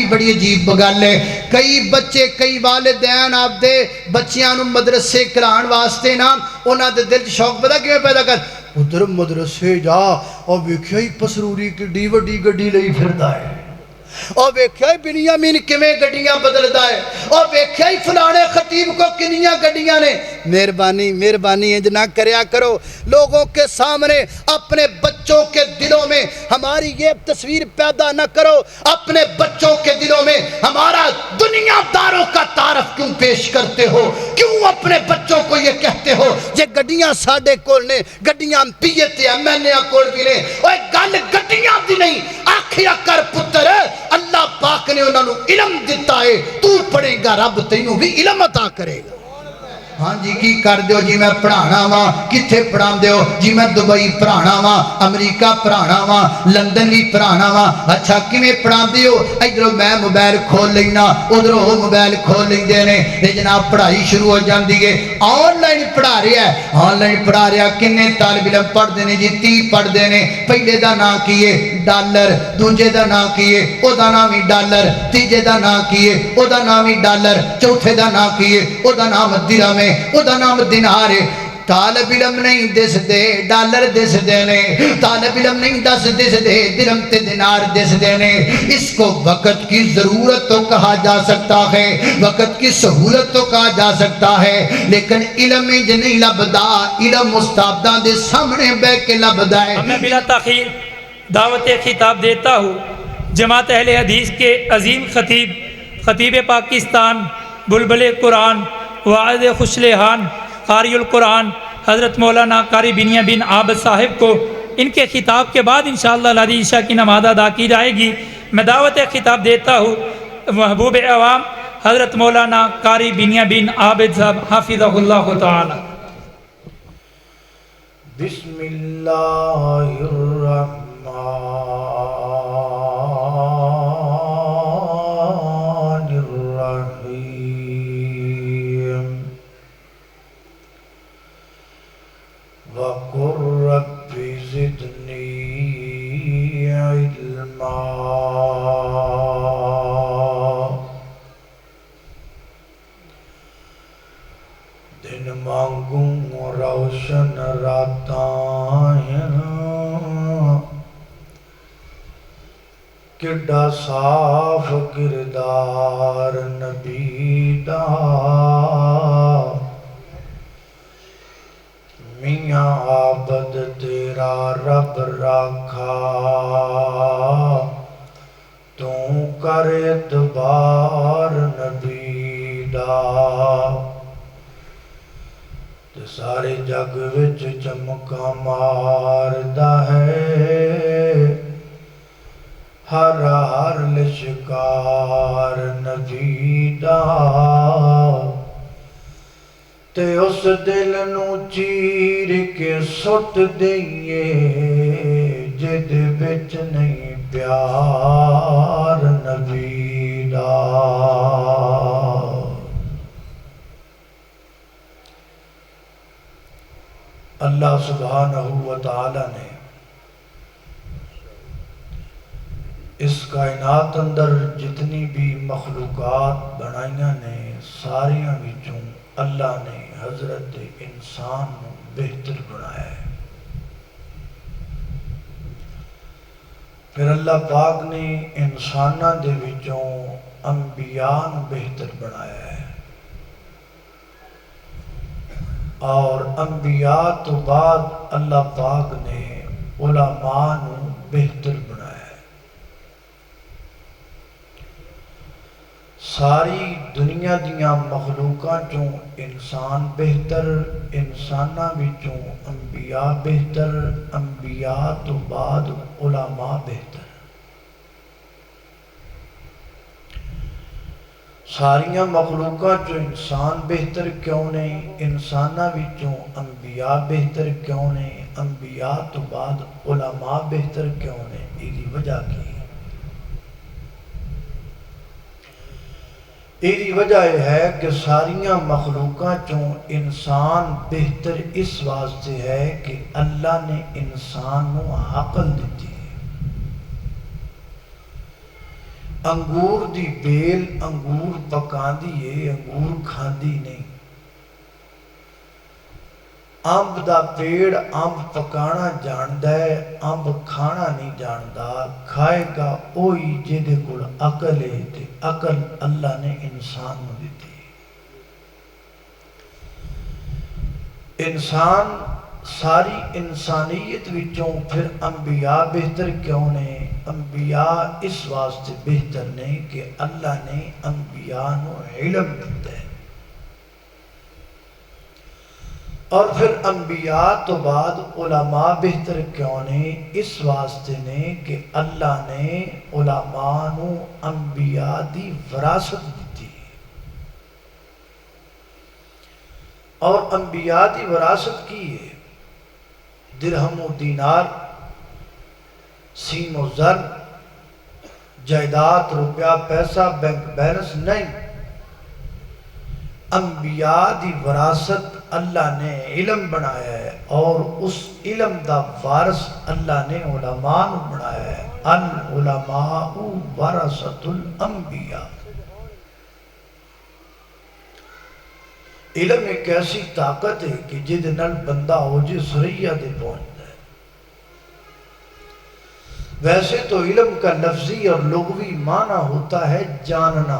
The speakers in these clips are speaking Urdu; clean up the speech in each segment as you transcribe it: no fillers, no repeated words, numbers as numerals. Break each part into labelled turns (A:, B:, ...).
A: بڑی عجیب گل ہے، کئی بچے کئی والدین آپ دے بچیاں نو مدرسے کلان واسطے نا انہاں دے دل شوق پتہ کیویں پیدا کر، ادھر مدرسے جا اور ویکھیا ہی پسروری کڈی وڈی گڈی لئی پھردا ہے، اور ویکھیا ہی بنیامین کیویں گڈیاں بدلدا ہے، اور ویکھیا ہی فلانے خطیب کو کنیاں گڈیاں نے۔ مہربانی انج نہ کریا کرو، لوگوں کے سامنے اپنے بچوں کے دلوں میں ہماری یہ تصویر پیدا نہ کرو، اپنے بچوں کے دلوں میں ہمارا دنیا داروں کا تعارف کیوں پیش کرتے ہو، کیوں اپنے بچوں کو یہ کہتے ہو یہ گڈیاں ساڈے کول نے، گڈیاں پیے تے ایم این اے کول بھی نے، اوے گل گڈیاں دی نہیں، آکھیا کر پتر اللہ پاک نے انہوں نے علم دیتا ہے، تو پڑھے گا رب تینوں بھی علم عطا کرے گا۔ ہاں جی کی کر دیو جی میں پڑھانا وا، کتھے پڑھا دیو جی میں دبئی پڑھانا وا، امریکہ پڑھانا وا، لندن بھی پڑھانا وا، اچھا کیویں پڑھا دیو، ادھروں میں موبائل کھول لینا ادھروں وہ موبائل کھول لیندے نے، تے جناب پڑھائی شروع ہو جاندی ہے، آن لائن پڑھا رہا ہے، آن لائن پڑھا رہا، کنے طالب علم پڑھدے نے جی 30 پڑھدے نے، پہلے دا نام کیے ڈالر، دوجے دا نام کیے او دا نام ہی ڈالر، تیجے دا نام کیے او دا نام ہی ڈالر، چوتھے دا نام کیے او دا نام درہم ہے، او دا نام دینار ہے۔ طالب علم نہیں دس دے ڈالر دس دینے، طالب علم نہیں دس دے درہم تے دینار دس دینے، اس کو وقت کی ضرورت تو کہا جا سکتا ہے، وقت کی سہولت تو کہا جا سکتا ہے، لیکن علم انج نہیں لبدا، علم استاداں دے سامنے بے کے لبدا ہے۔
B: میں بلا تاخیر دعوت خطاب دیتا ہوں جماعت اہل حدیث کے عظیم خطیب پاکستان، بلبل قرآن، واعظ خوشلحان، قاری القرآن حضرت مولانا قاری بنیامین عابد صاحب کو ان کے خطاب کے بعد انشاءاللہ العظیم عشاء کی نماز ادا کی جائے گی۔ میں دعوت خطاب دیتا ہوں محبوب عوام حضرت مولانا قاری بنیامین عابد صاحب حافظہ اللہ تعالی۔
C: بسم اللہ الرحمن الرحیم، وَقُلْ رَبِّ زِدْنِي عِلْمًا، دن مانگوں روشن راتاں کڈا صاف کردار نبی دا، میاں عابد تیرا رب راکھا، تو کر اعتبار نبی دا، تے سارے جگ وچ چمکا ماردا ہے، ہر ہر لشکار نبی دا، تے اس دل نو چیر کے سٹ دئیے جد وچ نہیں پیار نبی دا۔ اللہ سبحانہ و تعالی نے اس کائنات اندر جتنی بھی مخلوقات بنائیاں نے، ساریاں وچوں اللہ نے حضرت انسان نو بہتر بنایا ہے۔ پھر اللہ پاک نے انساناں دے وچوں انبیاء نو بہتر بنایا ہے، اور انبیاء تو بعد اللہ پاک نے علماء نو بہتر بنایا ہے۔ ساری دنیا دیاں مخلوقاں چوں انسان بہتر، انساناں وچوں انبیاء بہتر، انبیاء تو بعد علماء بہتر۔ ساریاں مخلوقاں چوں انسان بہتر کیوں نہیں، انساناں وچوں انبیاء بہتر کیوں نہیں، انبیاء تو بعد علماء بہتر کیوں نہیں، ایدی وجہ کی؟ ایدی وجہ یہ ہے کہ ساریاں مخلوقاں چوں انسان بہتر اس واسطے ہے کہ اللہ نے انسان نو عقل دیتی ہے۔ انگور دی بیل انگور پکاندی ہے، انگور کھاندی نہیں۔ امب دا پیڑ امب پکانا جاندا ہے، امب کھانا نہیں جاندا۔ کھائے گا اوہی جہدے کول عقل ہے، تے عقل اللہ نے انسان نو دتی۔ انسان ساری انسانیت وچوں پھر انبیاء بہتر کیوں نے؟ انبیاء اس واسطے بہتر نے کہ اللہ نے انبیاء نو علم دیتا ہے، اور پھر انبیاء تو بعد علماء بہتر کیوں نے؟ اس واسطے نے کہ اللہ نے علماء نو انبیاء دی وراثت دیتی، اور انبیاء دی وراثت کی ہے؟ درہم و دینار، سیم و زر، جائیداد، روپیہ پیسہ، بینک بیلنس نہیں۔ انبیاء دی وراثت اللہ نے علم بنایا ہے، اور اس علم دا وارث اللہ نے علماء نو بنایا ہے۔ العلماء ورثۃ الانبیاء۔ علم ایک ایسی طاقت ہے کہ جد نال بندہ ہو جے سریا دے پہنچتا ہے۔ ویسے تو علم کا لفظی اور لغوی معنی ہوتا ہے جاننا،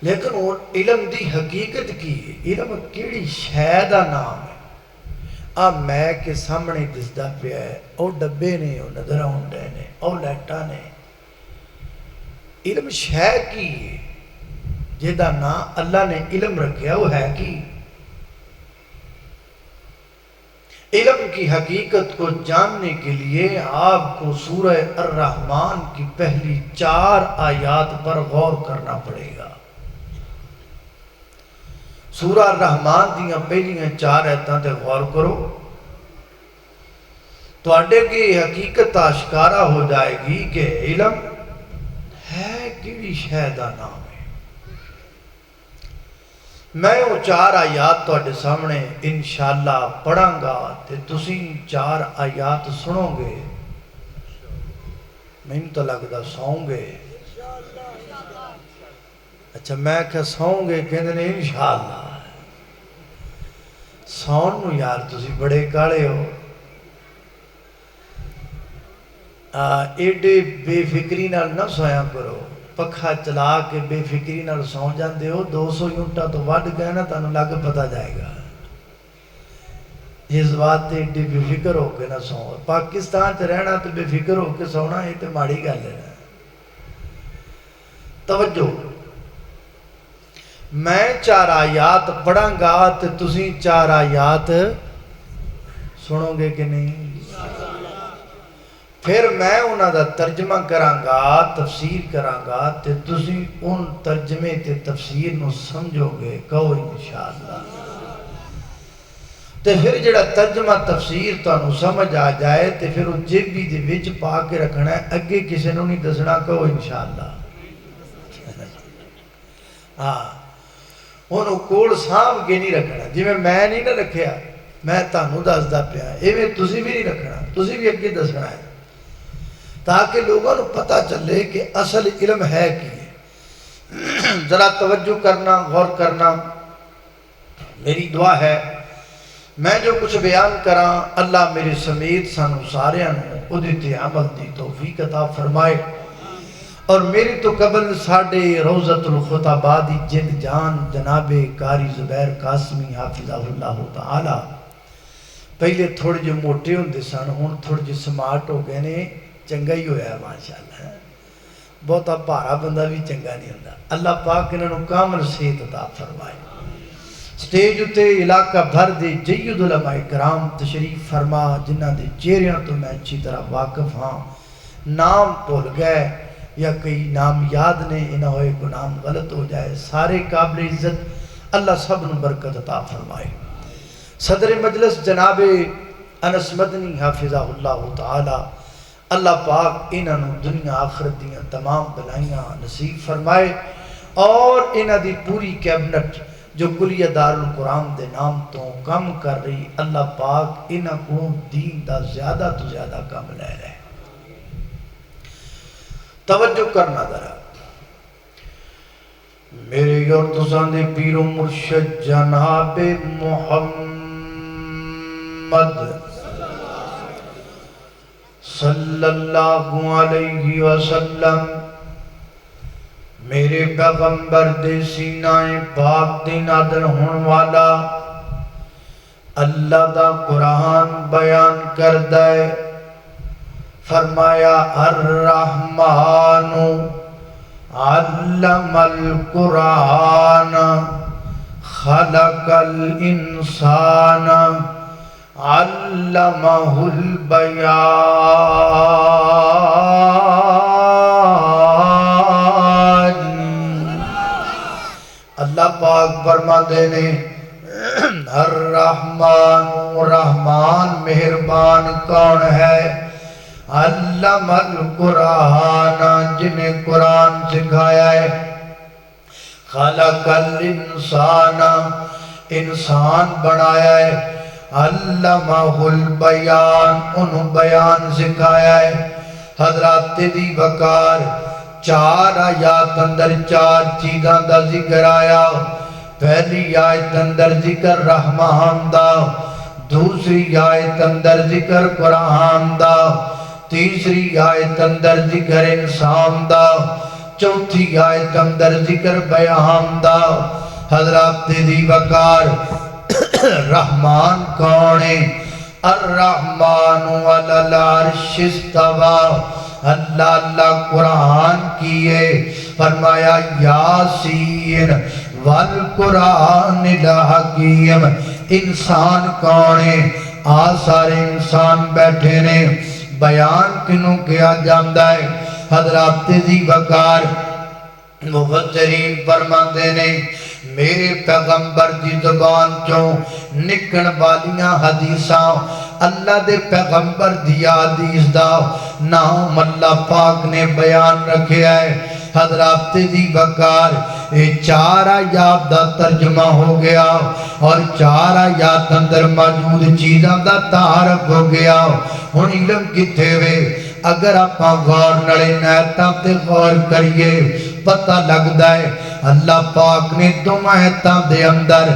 C: لیکن وہ علم دی حقیقت کی ہے؟ علم کیڑی شے دا نام ہے؟ میں کے سامنے دسدا پیا ہے، او ڈبے نے، او نظر آؤندے نے، او لائٹاں نے۔ علم شے کی ہے جہدا نام اللہ نے علم رکھیا، وہ ہے کی؟ علم کی حقیقت کو جاننے کے لیے آپ کو سورہ الرحمن کی پہلی 4 آیات پر غور کرنا پڑے گا۔ سورہ الرحمن دیاں پہلیاں 4 آیتاں تے غور کرو، تو اڈے کی حقیقت آشکارا ہو جائے گی کہ علم ہے کیڑی شے دا نام ہے۔ میں وہ 4 آیات تو اڈے سامنے انشاءاللہ پڑھاں گا، تے تسی 4 آیات سنو گے، میں تو لگدا سوؤں گے۔ اچھا میں کہ سوؤں گے، کہندے نے انشاءاللہ۔ سون نو یار تسی بڑے کاڑے ہو، ایڈے بے فکری نال نہ سویا کرو۔ پکھا چلا کے بے فکری نال سو جاندے ہو، 200 یونٹا تو وڈ گئے نا، تانوں لگ پتہ جائے گا۔ اس بات تے ایڈی بے فکر ہو کے نہ سو۔ پاکستان تے رہنا تے بے فکر ہو کے سونا، یہ تے ماڑی گل ہے۔ توجہ، میں 4 آیات پڑھاں گا تے تسی 4 آیات سنو گے کہ نہیں؟ پھر میں انہاں دا ترجمہ کراں گا، تفسیر کراں گا، تے تسی ان ترجمے تے تفسیر نو سمجھو گے، کہو انشاءاللہ۔ تے پھر جڑا ترجمہ تفسیر تانوں سمجھ آ جائے، تے پھر وہ جیبی دے وچ پا کے رکھنا ہے، اگے کسے نو نہیں دسنا، کہو انشاءاللہ۔ انہوں کول سام کے نہیں رکھنا، جی میں نہیں نہ رکھیا، میں تانوں دسدا پیا، ایویں تسی بھی نہیں رکھنا، تسی بھی اگے دسنا ہے، تاکہ لوگوں کو پتہ چلے کہ اصل علم ہے کی ہے۔ ذرا توجہ کرنا، غور کرنا، میری دعا ہے میں جو کچھ بیان کراں، اللہ میرے سمیت سانو ساریاں نوں اودے تے عمل دی توفیق عطا فرمائے، اور میری تو قبل ساڑھے روضۃ الخطباء دی جند جان جناب قاری زبیر قاسمی حافظہ اللہ تعالی، پہلے تھوڑے جو موٹے ہوندے سن، ہن تھوڑے جو سمارٹ ہو گئے نے، چنگا ہی ہویا ہے ماشاءاللہ۔ بہتا بھارا بندہ بھی چنگا نہیں ہوندا۔ اللہ پاک انہاں نوں کامل صحت عطا فرمائے۔ سٹیج اتے علاقہ بھر دے جید علماء کرام تشریف فرما، جنہاں دے چہریاں تو میں اچھی طرح واقف ہاں، نام بھول گئے یا کئی نام یاد نے، نہ ہوئے کو نام غلط ہو جائے، سارے قابل عزت اللہ سب نوں برکت عطا فرمائے۔ صدر مجلس جناب انس مدنی حافظہ اللہ تعالی، اللہ پاک انہاں نوں دنیا آخرت دیاں تمام بلائیاں نصیب فرمائے، اور انہاں دی پوری کیبنٹ جو کلیہ دار القرآن دے نام تو کم کر رہی، اللہ پاک انہاں کو دین دا زیادہ تو زیادہ کم لے رہے۔ توجہ کرنا ذرا میرے اور تساں دے پیر و مرشد جناب محمد صلی اللہ علیہ وسلم میرے پیغمبر دے سینہ پاک دے نازل ہون والا اللہ دا قرآن بیان کردہ ہے فرمایا الرحمن علم القرآن خلق الانسان علمہ البیان اللہ پاک فرماتے نے الرحمن رحمان مہربان کون ہے علم القرآن جنہیں قرآن سکھایا ہے خلق الانسان انسان بنایا ہے علمہ البیان انہوں بیان سکھایا ہے حضرات دی وقار 4 آیات اندر 4 چیزاں دا ذکر آیا پہلی آیت اندر ذکر رحمان دا دوسری آیت اندر ذکر قرآن دا تیسری آیت اندر ذکر انسان دا چوتھی آیت اندر ذکر بیان دا حضرات دی وقار رحمان کون ہے الرحمن علی العرش استوى اللہ اللہ قرآن کیے فرمایا یاسین والقرآن الحکیم انسان کون ہے سارے انسان بیٹھے نے بیان کنوں کیا جاندہ ہے حضرات دی وقار مفسرین فرماتے نے میرے پیغمبر دی زبان چوں نکن والیاں حدیثاں اللہ دے پیغمبر دی حدیث دا نام اللہ پاک نے بیان رکھے ہے حضرات دی وقار 4 آیات دا ترجمہ ہو گیا اور 4 آیات اندر موجود چیزاں دا تعارف ہو گیا ہن علم کتھے وے اگر آپ غور نڑے نیتاں تے غور کریے پتہ لگدا ہے اللہ پاک نے 2 آیتاں دے اندر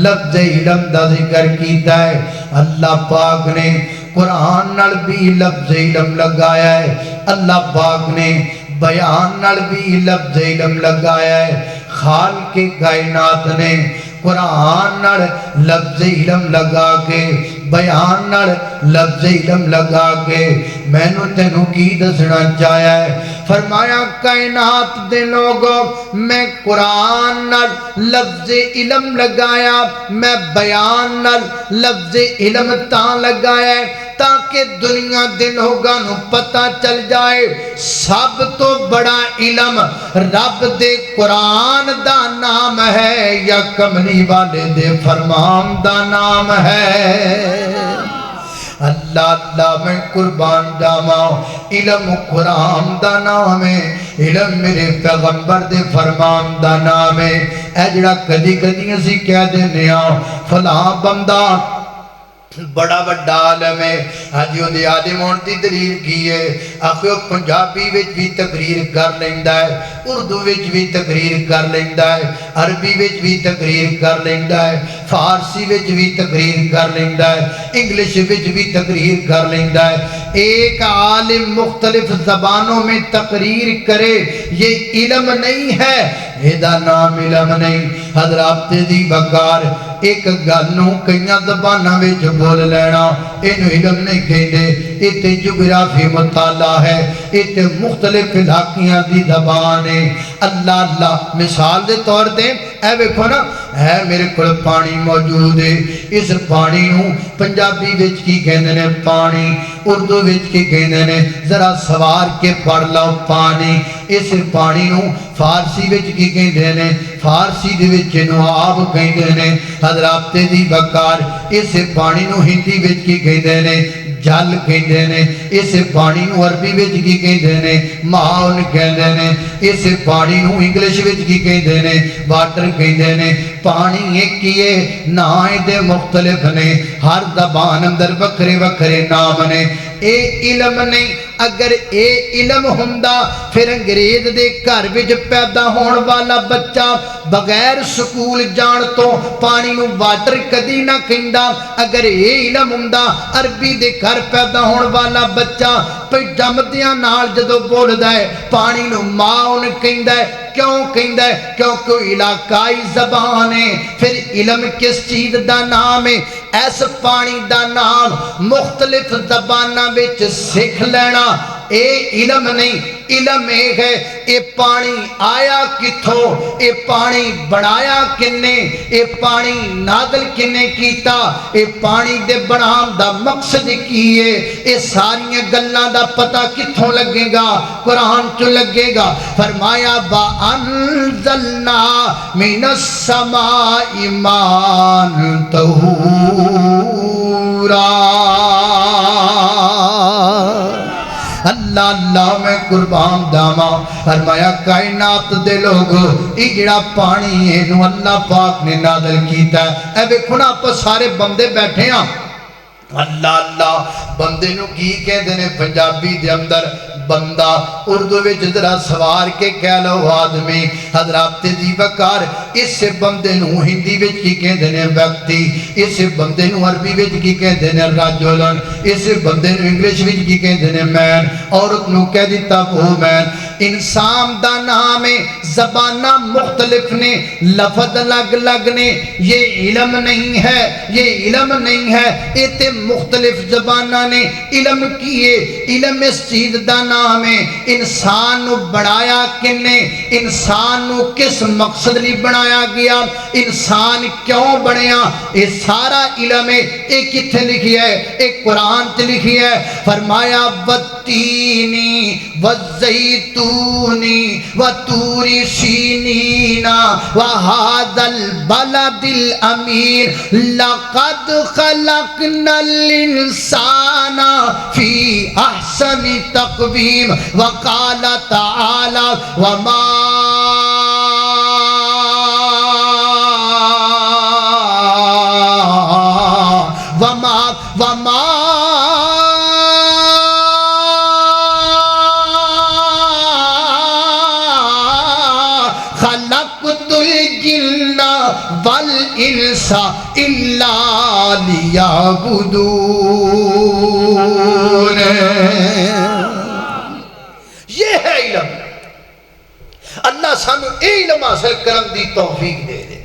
C: لفظ علم دا ذکر کیتا ہے اللہ پاک نے قرآن نال بھی لفظ علم لگایا ہے اللہ پاک نے بیان نال بھی لفظ علم لگایا ہے خالق کائنات نے قرآن نال لفظ علم لگا کے بیان نال لفظ علم لگا کے میں نو تینوں کی دسنا چاہیا ہے فرمایا کائنات دے لوگوں میں قرآن نال لفظ علم لگایا میں بیان نال لفظ علم تاں لگایا ہے تاکہ دنیا دے لوگاں نو پتہ چل جائے سب تو بڑا علم رب دے قرآن دا نام ہے یا کملی والے دے فرمان دا نام ہے اللہ اللہ میں قربان جاواں علم قرآن دا نام ہے علم میرے پیغمبر دے فرمان دا نام ہے اے جڑا کدی کدی اسی کہہ دینے فلاں بندہ بڑا بڑا عالم ہے آجیوں دے عالم ہون دی دلیل کی ہے آخیو پنجابی وچ بھی تقریر کر لیندہ ہے اردو وچ بھی تقریر کر لیندہ ہے عربی وچ بھی تقریر کر لیندہ ہے فارسی وچ بھی تقریر کر لیندہ ہے انگلش وچ بھی تقریر کر لیندہ ہے ایک عالم مختلف زبانوں میں تقریر کرے یہ علم نہیں ہے یہ نام علم نہیں حضرات دی وقار ایک گلنوں کئیاں زباناں وچ بول لینا انہوں علم نہیں کہندے ایتے جغرافی مطالعہ ہے ایتے مختلف علاقیاں دی زبان ہے اللہ اللہ مثال دے طور دے اے ویکھو نا اے میرے کول پانی موجود ہے اس پانی نوں پنجابی وچ کی کہندے نے پانی اردو وچ کی کہندے نے ذرا سوار کے پڑھ لو پانی اس پانی نوں فارسی وچ کی کہندے نے فارسی دے وچ نو آب کہندے نے حضرات دی وقار اس پانی نو ہندی وچ کی کہندے نے جل کہندے نے اس پانی نو عربی وچ کی کہندے نے ماؤن کہندے نے اس پانی نو انگلش وچ کی کہندے نے واٹر کہندے نے پانی ایک کیے نام دے مختلف نے ہر زبان اندر وکھرے وکھرے نام نے اے علم نہیں
A: اگر اے علم ہوندا پھر انگریز دے گھر وچ پیدا ہون والا بچہ بغیر سکول جان تو پانی نو واٹر کدی نہ کہندا اگر اے علم ہوندا عربی دے گھر پیدا ہون والا بچہ پہ جمدیاں نال جدو بولدا ہے پانی نو ماؤن کہندا ہے کیوں کہندا ہے کیونکہ علاقائی زبان ہے پھر علم کس چیز دا نام ہے ایس پانی دا نام مختلف زباناں وچ سکھ لینا اے علم نہیں علم ایک ہے اے پانی آیا کتھوں اے پانی بنایا کنے اے پانی نازل کنے کیتا اے پانی دے بنام دا مقصد کیے اے ساری گلاں دا پتہ کتھوں لگے گا قرآن چ لگے گا فرمایا با انزلنا من السماء ماء طہورا اللہ اللہ میں قربان داما فرمایا کائنات دے لوگ یہ جڑا پانی ہے نو اللہ پاک نے نازل کیتا ہے اے ویکھو نا آپ سارے بندے بیٹھے ہیں اللہ اللہ بندے نو کی کہندے نے پنجابی دے اندر بندہ اردو وچ ذرا سوار کے کہہ لو آدمی حضرات دی وقار اس بندے نو ہندی وچ کی کہندے نے ویکتی اس بندے نو عربی وچ کی کہندے نے رجلن اس بندے نو انگلش وچ کی کہندے نے مین عورت نو کہہ دیتا وومن انسان دا نام ہے زباناں مختلف نے لفظ الگ الگ نے یہ علم نہیں ہے یہ علم نہیں ہے یہ تے مختلف زباناں نے علم کیے علم اس چیز دا نام ہے انسان نو بنایا کنے انسان نو کس مقصد لی بنایا گیا انسان کیوں بنیا یہ سارا علم ہے ایک کتھے لکھی ہے ایک قرآن تے لکھی ہے فرمایا والتینی والزیتونی وطور سینین وہذا البلد الامیر لقد خلقنا الانسان فی احسن تقویم وقال تعالی وما خلقت الجن والانس الا لیعبدون یہ ہے علم اللہ سانو اے علم حاصل کرن دی توفیق دے دے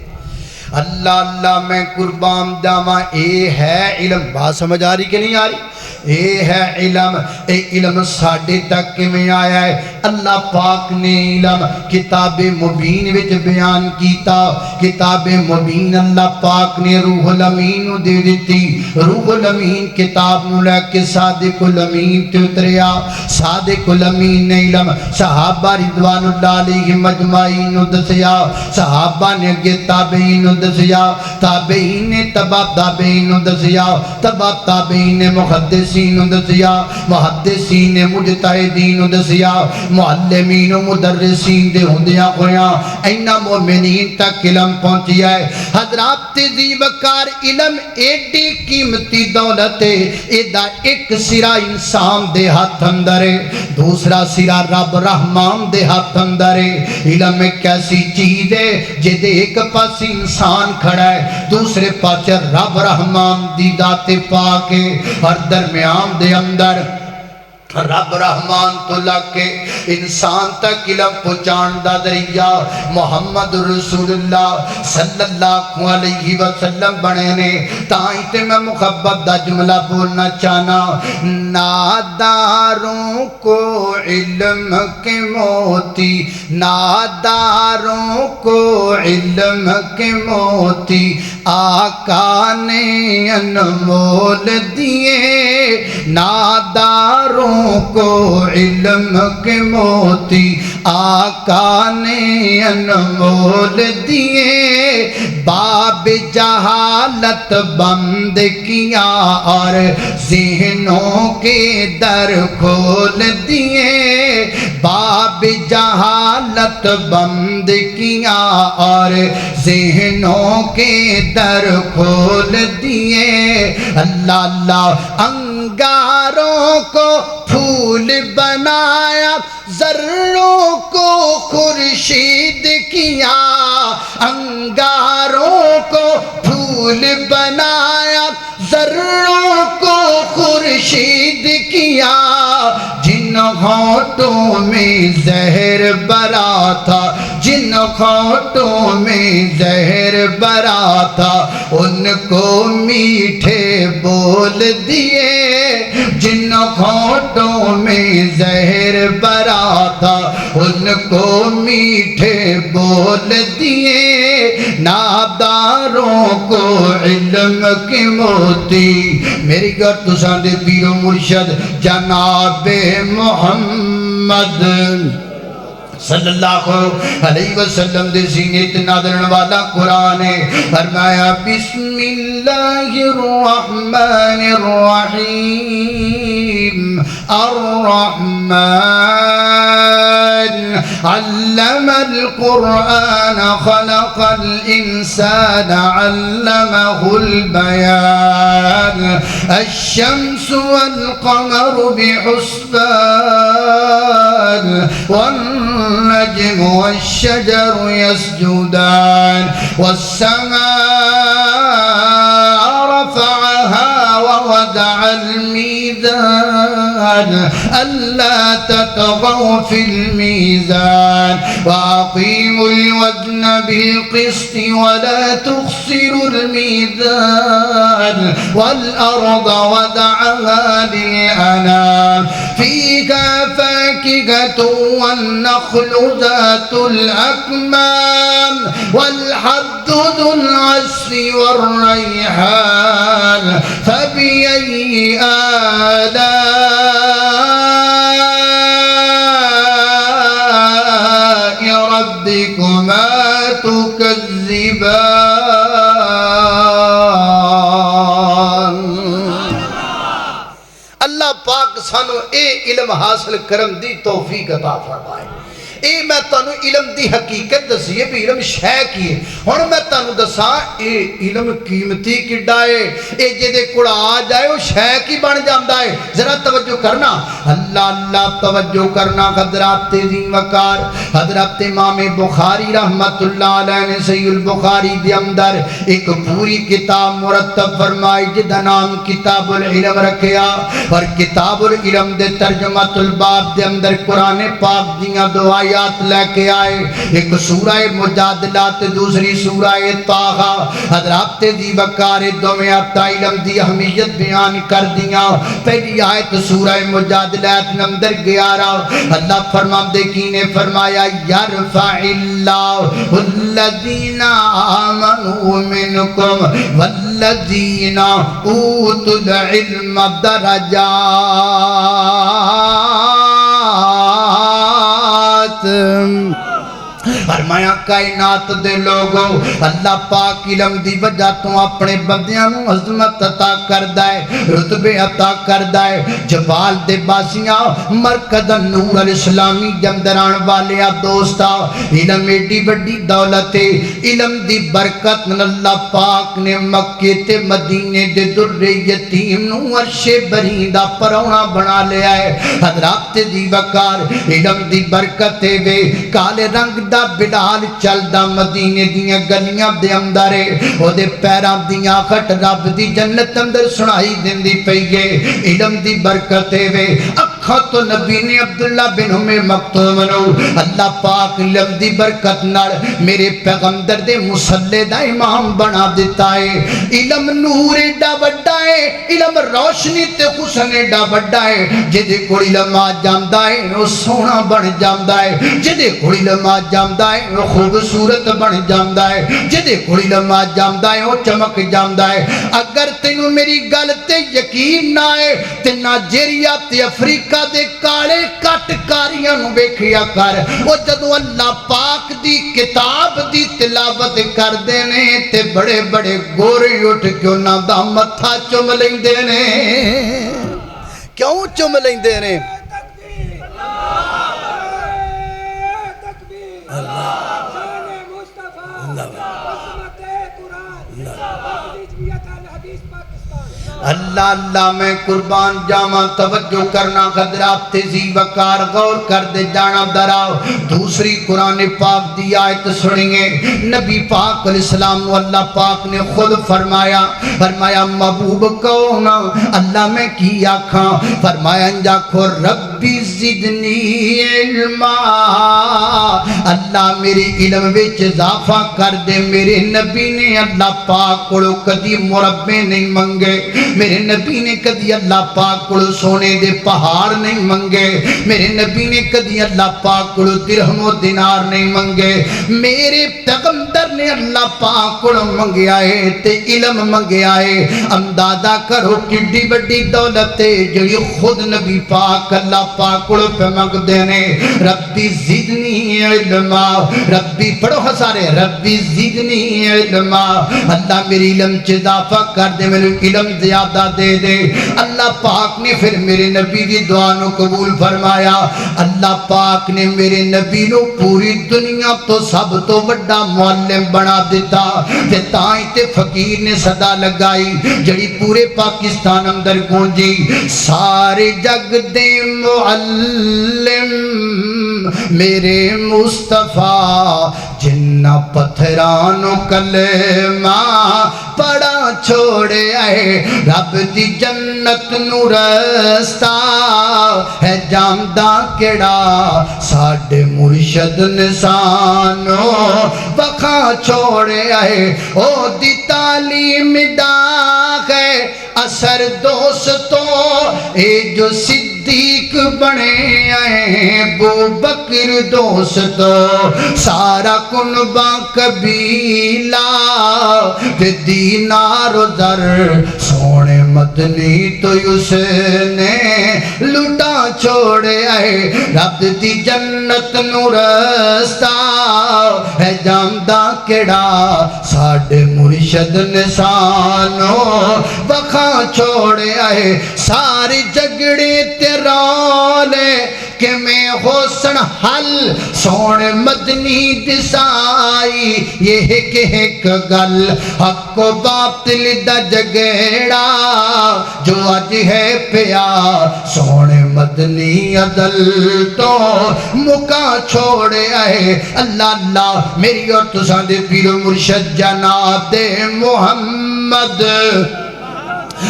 A: اللہ اللہ میں قربان جاواں اے ہے علم بات سمجھ آ رہی کہ نہیں آ رہی اے ہے علم اے علم ساڑھے تک میں آیا ہے اللہ پاک نے علم کتاب مبین وچ بیان کیتا کتاب مبین اللہ پاک نے روح الامین دے دیتی روح الامین کتاب نو لے کے صادق الامین تے اتریا صادق الامین نے علم صحابہ رضوان اللہ علیہ مجمعین نو دسیا صحابہ نے اگے تابعین نو دسیا تابعین نے تبع تابعین نو دسیا تبع تابعین نے محدثین نو دسیا محدثین نے مجتہدین نو دسیا معلمین و مدرسین دے ہوندیاں ہویاں اینا مومنین تک علم پہنچیا ہے حضرات دی وقار علم ایڈی قیمتی دولت ہے ایدہ ایک سرا انسان دے ہاتھ اندر ہے دوسرا سرا رب رحمان دے ہاتھ اندر ہے علم ایک ایسی چیز ہے جے دے ایک پاس انسان کھڑا ہے دوسرے پاس رب رحمان دی ذات پاک ہے ہر درمیان دے اندر رب رحمان تو لکے انسان تک علم پہنچان دا ذریعہ محمد رسول اللہ صلی اللہ علیہ وسلم بنے نے تائیں تے میں محبت دا جملہ بولنا چاہنا ناداروں کو علم کے موتی ناداروں کو علم کے موتی آقا نے انمول دیے ناداروں کو علم کے موتی آقا نے انمول دیے باب جہالت بند کیا اور ذہنوں کے در کھول دیے باب جہالت بند کیا اور ذہنوں کے در کھول دیے اللہ اللہ انگاروں کو پھول بنایا ذروں کو خورشید کیا انگاروں کو پھول بنایا ذروں کو خورشید کیا جن ہونٹوں میں زہر بھرا تھا جن ہونٹوں میں زہر بھرا تھا ان کو میٹھے بول دیے جن ہونٹوں میں زہر بھرا تھا ان کو میٹھے بول دیے ناداروں کو علم کی موتی میری گر تساں دے پیر و مرشد جناب محمد صلی اللہ علیہ وسلم دے سینے تے نازلن والا قرآن ہے فرمایا بسم اللہ الرحمن الرحیم الرحمن علم القرآن خلق الانسان علمه البیان الشمس والقمر بحسبان والنجم والشجر يسجدان والسماء رفعها ووضع الميزان ألا تطغوا في الميزان وأقيموا الوزن بالقسط ولا تخسروا الميزان والأرض وضعها للأنام فيها فاكهة والنخل ذات الأكمام والحب ذو العصف والريحان فبأي آلاء ربكما تكذبان اللہ پاک سانو اے علم حاصل کرم دی توفیق عطا فرمائے اے میں تانوں علم دی حقیقت دسی ہے بھی علم شے کی ہے ہن میں تانوں دساں اے علم قیمتی کڈا ہے اے جدے کول آ جائے او شے کی بن جاندا ہے ذرا توجہ کرنا اللہ اللہ توجہ کرنا حضرات عظیم وقار حضرت امام بخاری رحمت اللہ علیہ نے صحیح البخاری دے اندر ایک پوری کتاب مرتب فرمائی جدا نام کتاب العلم رکھیا اور کتاب العلم دے ترجمہ الباب دے اندر قرآن پاک دیاں دو آیات لے کے آئے ایک سورہ مجادلات دوسری سورہ طٰہٰ حضرات دی وقار دو میں آتا علم دی اہمیت بیان کر دیا پہلی آیت سورہ مجادلات نمبر 11 اللہ فرمان دیکھی نے فرمایا یرفع اللہ الذین آمنوا منکم والذین اوتوا العلم درجات فرمایا کائنات دے لوگوں اللہ پاک علم دی وجہ تو اپنے بندیاں نو عظمت عطا کردا ہے رتبے عطا کردا ہے جبال دے باسیاں مرکز نور الاسلامی جمدران والیا دوستا علم ایڈی بڑی دولت ہے علم دی برکت اللہ پاک نے مکے تے مدینے دے در یتیم نو عرش برین دا پرونا بنا لیا ہے حضرات دی وقار علم دی برکت ہے وے کالے رنگ دا بلال چل دا مدینے دیاں گلیاں دے اندر او دے پیران دیاں خٹ رب دی جنت اندر سنائی دن دی پئیے علم دی برکت وے اکھاں تو نبی نے عبداللہ بن مکتوم نو اللہ پاک علم دی برکت نال میرے پیغمبر دے مصلی دا امام بنا دیتا ہے علم نور ایڈا بڑا ہے علم روشنی تے حسن ایڈا بڑا ہے جدے کوئی علم آ جاندا ہے وہ سونا بن جاندا ہے جدے کوئی علم آ جاندا ہے وہ خوبصورت بن جاندا ہے جدے کوئی علم آ جاندا ہے وہ چمک جاندا ہے اگر تینوں میری گل تے یقین نہ ہے تے نائجیریا تے افریقہ دے کالے کٹ کاریاں نو ویکھیا کر او جدوں اللہ پاک دی کتاب دی تلاوت کردے نے تے بڑے بڑے گورے اٹھ کے انہاں دا متھا چوم لیندے نے کیوں چوم لیندے نے اللہ اللہ میں قربان جاواں توجہ کرنا حضرات تیزی وقار غور کر دے جانا دراؤ دوسری قرآن پاک دی آیت سنیے نبی پاک علیہ السلام اللہ پاک نے خود فرمایا محبوب کون اللہ میں کی آکھاں فرمایا انجا کھو ربی زدنی علما اللہ میری علم وچ اضافہ کر دے میرے نبی نے اللہ پاک کو کدی مربے نہیں منگے میرے نبی نے کدی اللہ پاک کو سونے دے پہاڑ نہیں منگے میرے نبی نے کدی اللہ پاک کو درہم و دینار نہیں منگے میرے پیغمبر نے اللہ پاک کو منگیا ہے تے علم منگیا ہے اندازہ کرو کڈی بڑی دولت ہے جڑی خود نبی پاک اللہ پاک کو پہ منگ دینے ربی زدنی علما ربی پڑھو ہسارے ربی زدنی علما اللہ میری علم اضافہ کر دے میرے علم زیادہ دے دے اللہ پاک نے پھر میرے نبی دی دعا نو قبول فرمایا اللہ پاک نے میرے نبی نو پوری دنیا تو سب تو بڑا معلم بنا دیتا تے تائیں تے فقیر نے صدا لگائی جڑی پورے پاکستان اندر گونجی سارے جگ دے معلم میرے مصطفیٰ جنہ پتھرانو کلمہ پڑا چھوڑے آئے رب دی جنت نو رستہ ہے جامدہ کیڑا ساڑھے مرشد نسانو وکھا چھوڑے آئے او دی تعلیم داغ ہے اثر دوستو اے جو صدیق بنے آئے بو بکر دوستو سارا کنبا قبیلہ تے دینار و در سونے مدنی تو اس نے لٹا چھوڑے آئے رب دی جنت نو رستہ ہے جامدہ کیڑا ساڑھے مرشد نسانو وکھا چھوڑے آئے ساری جگڑے تیرالے کہ میں حسن حل سونے مدنی دسائی یہ کہ ایک گل حق و باطل دا جگڑا جو آج ہے پیا سونے مدنی عدل تو مکا چھوڑے آئے اللہ اللہ میری اور تسان دے پیر و مرشد جناب دے محمد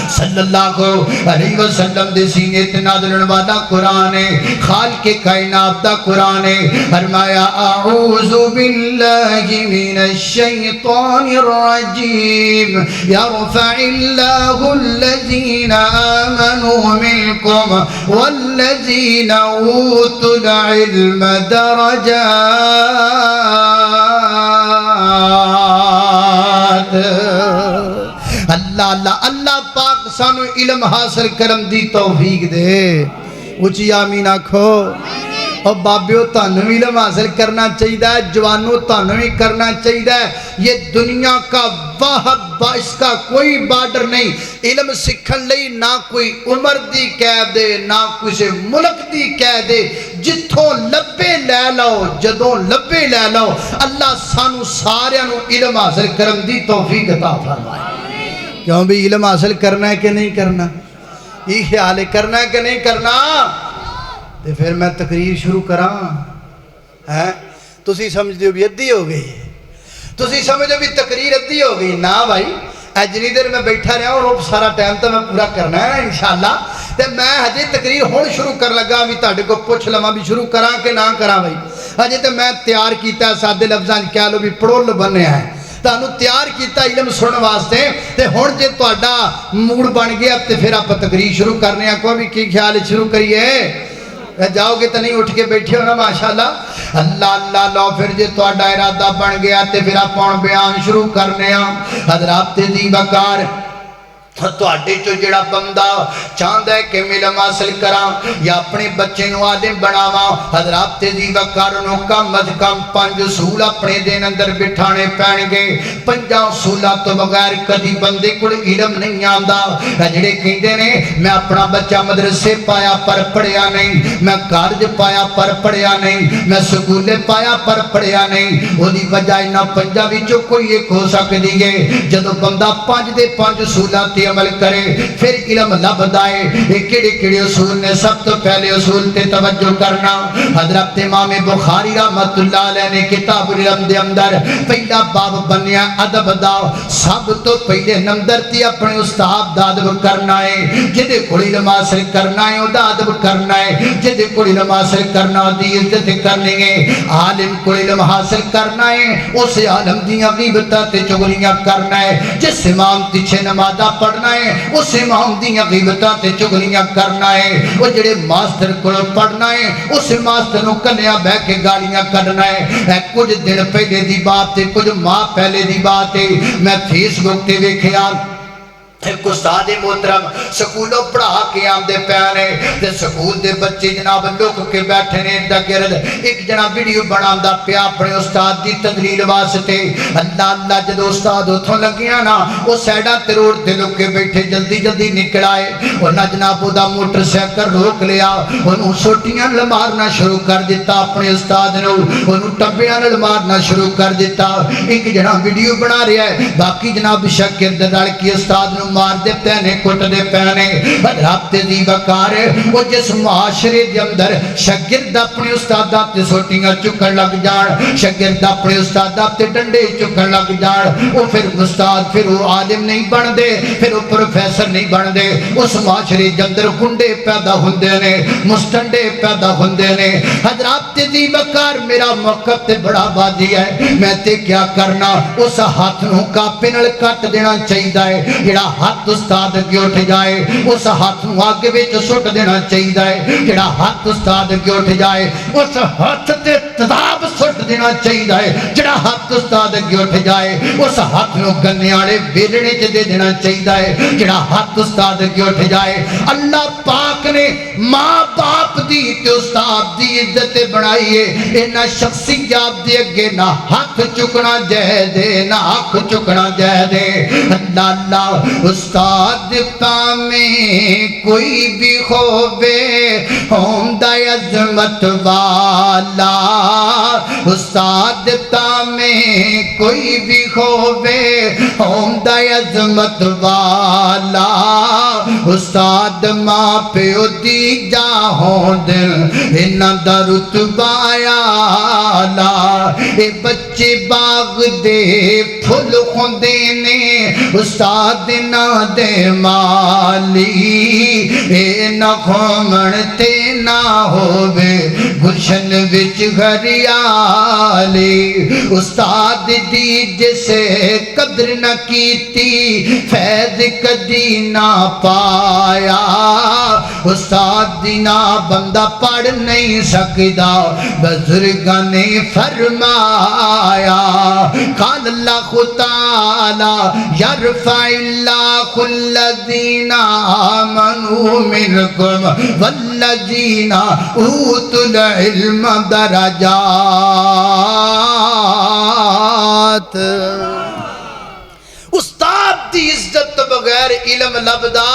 A: صلی اللہ علیہ وسلم دے سینے تنادلن والا قرآن ہے خالق کائنات دا قرآن ہے فرمایا اعوذ باللہ من الشیطان الرجیم یرفع اللہ الذین آمنوا منکم والذین اوتوا العلم درجات اللہ اللہ اللہ پاک سانو علم حاصل کرم دی توفیق دے اچھی آمین آکھو اور بابیو تانو علم حاصل کرنا چاہیدہ ہے جوانو تانو ہی کرنا چاہیدہ ہے یہ دنیا کا واحد اس کا کوئی بارڈر نہیں علم سکھن لئی نہ کوئی عمر دی قید دے نہ کوئی ملک دی قید دے جتھوں لبے لے لو جدوں لبے لے لو اللہ سانو سارے نو علم حاصل کرم دی توفیق عطا فرمائے کیوں بھی علم حاصل کرنا ہے کہ نہیں کرنا یہ خیال ہے کرنا ہے کہ نہیں کرنا تو پھر میں تقریر شروع کراں تسی سمجھ دیو بھی ادھی ہو گئی تسی سمجھ دیو بھی تقریر ادھی ہو گئی نا بھائی جنی دیر میں بیٹھا رہا اور سارا ٹائم تو میں پورا کرنا ہے انشاءاللہ تو میں ہجے تقریر ہون شروع کر لگا بھی تاڑے کو پوچھ لما بھی شروع کراں کہ نہ کراں بھائی ہجے تو میں تیار کیتا ہے سادے لفظان کیا لو بھی پڑول بننے ہیں تانو تیار کیتا علم سننے واسطے تے ہون جے تواڈا موڈ بن گیا تے پھر آپ تقریر شروع کرنے ہیں کوئی بھی کی خیال شروع کریے جاؤ گے تو نہیں اٹھ کے بیٹھے ہو نا ماشاءاللہ اللہ اللہ لو پھر جے تواڈا ارادہ بن گیا تے پھر آپ بیان شروع کرنے ہیں حضرات تیزی وقار تواڈے چو جڑا بندہ چاہتا ہے کہ علم حاصل کراں یا اپنے بچے نو عالم بناواں حضرات تیزی وقار نو کم از کم 5 اصول اپنے دین اندر بٹھانے پین گے 5 اصولاں تو بغیر کدی بندے کول علم نہیں آندا جڑے کہندے نے میں اپنا بچہ مدرسے پایا پر پڑھیا نہیں میں کالج پایا پر پڑھیا نہیں میں سکولے پایا پر پڑھیا نہیں اودی وجہ انہاں 5 وچوں کوئی ایک ہو سکدی ہے جدوں بندہ 5 دے 5 اصولاں تے عمل کرے پھر علم لبدا ہے یہ کیڑے اصول نے سب تو پہلے اصول تے توجہ کرنا حضرت امام بخاری رحمت اللہ علیہ نے کتاب العلم دے اندر پہلا باب بنیا ادب دا سب تو پہلے نمبر تے اپنے استاد دا ادب کرنا ہے جدے کول علم حاصل کرنا ہے او دا ادب کرنا ہے جدے کول علم حاصل کرنا دی عزت کرنی ہے عالم کول علم حاصل کرنا ہے اس عالم دیاں غیبتاں تے چغلیاں کرنا ہے جس امام پیچھے نمازاں پڑھنا ہے اس امام دیاں غیبتاں تے چغلیاں کرنا ہے وہ جڑے ماسٹر کو پڑھنا ہے اس ماسٹر نو کلیاں بہ کے گالیاں کرنا ہے کچھ دن پہلے دی بات ہے کچھ ماہ پہلے دی بات ہے میں فیس بک تے ویکھیا ایک استاد محترم سکولوں پڑھا کے آمدے پیانے تے سکول دے بچے جناب لوگ کے بیٹھے نے دا گرد ایک جناب ویڈیو بناوندا پیا اپنے استاد دی تدلیل واسطے اللہ اللہ جدو استاد اتھوں لگیاں نا وہ سیڈاں تے روڈ تے لوگ کے بیٹھے جلدی جلدی نکل آئے انہاں جناب او دا موٹر سائیکل روک لیا انہوں سوٹیاں مارنا شروع کر دیتا اپنے استاد نو انہوں ٹبیاں مارنا شروع کر دیتا ایک جناب ویڈیو بنا رہا ہے باقی جناب شاگرد رل کے استاد نو مار دے پینے کٹ دے پینے رابطے دی وقار وہ جس معاشرے دے اندر شاگرد اپنے استاداں تے سوٹیاں چکن لگ جان شاگرد اپنے استاداں تے ڈنڈے چکن لگ جان وہ پھر استاد پھر وہ عالم نہیں بن دے پھر وہ پروفیسر نہیں بن دے اس معاشرے دے اندر گنڈے پیدا ہوندے نے مستنڈے پیدا ہوندے نے حضرات دی وقار میرا موقف تے بڑا بادی ہے میں تے کیا کرنا اس ہاتھ نو کاپے نال کٹ دینا چاہیے جڑا ہاتھ استاد کے اٹھ جائے اس ہاتھ نو آگے وچ سٹ دینا چاہیے جڑا ہاتھ استاد کے اٹھ جائے اس ہاتھ تے تذاب سٹ دینا چاہیے جڑا ہاتھ استاد کے اٹھ جائے اس ہاتھ نو گنے والے ویلنے چ دے دینا چاہیے جڑا ہاتھ استاد کے اٹھ جائے اللہ پاک نے ماں باپ دی تے استاد دی عزت بنائی ہے انہاں شخصیات دے اگے نہ ہاتھ چکنا جائز دے نہ ہاتھ چکنا جائز دے اللہ اللہ استاد میں کوئی بھی خوبے ہوندہ عظمت والا استاد میں کوئی بھی خوبے ہوندہ عظمت والا استاد ماں پیو دی جاہوں دل انہ دا رتبہ آلا اے بچے باغ دے پھل خوندے نے استاد نہ دے مالی اے نہ خومن تے نہ ہووے گلشن وچ ہریالی استاد دی جسے قدر نہ کیتی فیض کدی نہ پایا استاد دی نہ بندہ پڑھ نہیں سکدا بزرگاں نے فرمایا قال اللہ تعالی یرفع اللہ الذین آمنوا منکم والذین اوتوا العلم درجات استاد دی عزت بغیر علم لبدا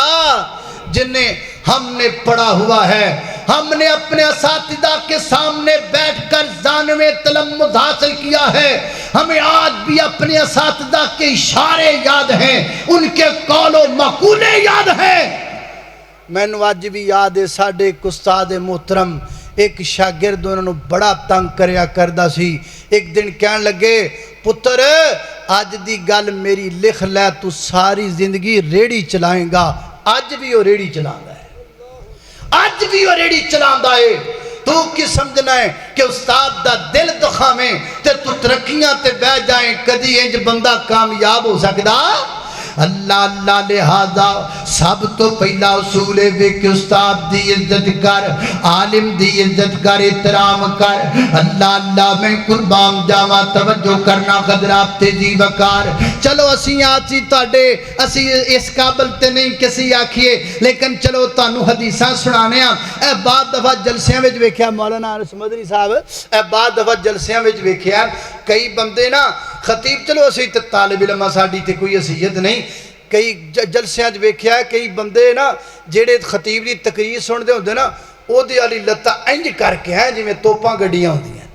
A: جنہیں ہم نے پڑھا ہوا ہے ہم نے اپنے اساتذہ کے سامنے بیٹھ کر زانوے تلمذ حاصل کیا ہے ہمیں آج بھی اپنے اساتذہ کے اشارے یاد ہیں ان کے قول و مقولے یاد ہیں میں نے آج بھی یاد ہے ساڑھے ایک استاد محترم ایک شاگرد انہوں نے بڑا تنگ کریا کردہ سی ایک دن کہنے لگے پتر آج دی گل میری لکھ لے تو ساری زندگی ریڑی چلائیں گا آج بھی وہ ریڑی چلائیں گا آج بھی وہ ریڑی چلاندہ ہے تو کی سمجھنا ہے کہ استاد دا دل دکھاویں تے تو ترقیاں تے بہ جائیں کدی انج بندہ کامیاب ہو سکدا اللہ اللہ لہذا سب تو پہلا اصول ہے کہ استاد دی عزت کر عالم دی عزت کر احترام کر اللہ اللہ میں قربان جاواں توجہ کرنا قدرات تے جی وقار چلو اسی آتی تاڑے اسی اس قابل تے نہیں کسی آکھیے لیکن چلو تانو حدیثاں سنانے ہیں اے بعد دفعہ جلسیاں وچ ویکھیا مولانا انس مدنی صاحب اے بعد دفعہ جلسیاں وچ ویکھیا کئی بندے نا خطیب چلو اسی تے طالب علم ساڈی تے کوئی حیثیت نہیں کئی جلسیاں وچ ویکھیا کئی بندے نا جڑے خطیب دی تقریر سن دے ہوندے نا او دی علی لتا انج کر کے ہیں جویں توپاں گڈیاں ہوندیاں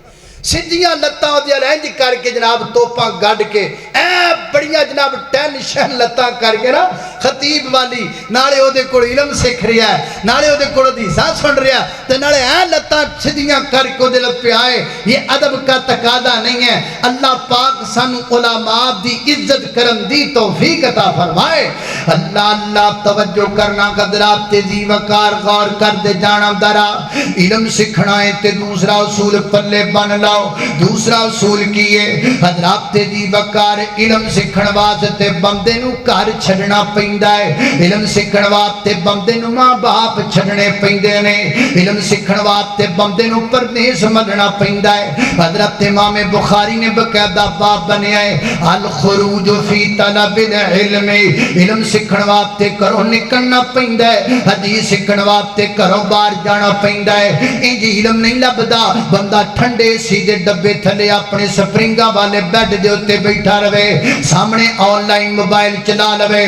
A: سیدھیاں لتاں او دی انج کر کے جناب توپاں گڈ کے اے بڑیاں جناب ٹینشن لتاں کر کے نا خطیب والی نالے او دے کول علم سکھ رہا ہے نالے او دے کول حدیثاں سن رہا تے نالے اے لتاں سیدھیاں کر کے او دے لگ پہ آئے یہ ادب کا تقاضا نہیں ہے اللہ پاک سانو علماء دی عزت کرن دی توفیق عطا فرمائے اللہ اللہ توجہ کرنا قدرات تیزی وقار غور کر دے جانا درا علم سکھنا ہے تے دوسرا اصول پلے بن لاؤ دوسرا اصول کیے حضرات تیزی وقار علم سکھن واسطے بندے نو گھر چھڈنا پیندا ہے علم سکھن واسطے بندے نو ماں باپ چھڈنے پیندے نے علم سکھن واسطے بندے نو پردیس مننا پیندا ہے حضرت امام بخاری نے باقاعدہ باب بنیا ہے الخروج فی طلب العلم علم سکھن واسطے کرو نکلنا پیندا ہے حدیث سکھن واسطے کرو باہر جانا پیندا ہے انج علم نہیں لبدا بندہ ٹھنڈے سیدھے ڈبے تھلے اپنے سپرنگا والے بیڈ دے اوتے بیٹھا رہے سامنے آن لائن موبائل چلا لوے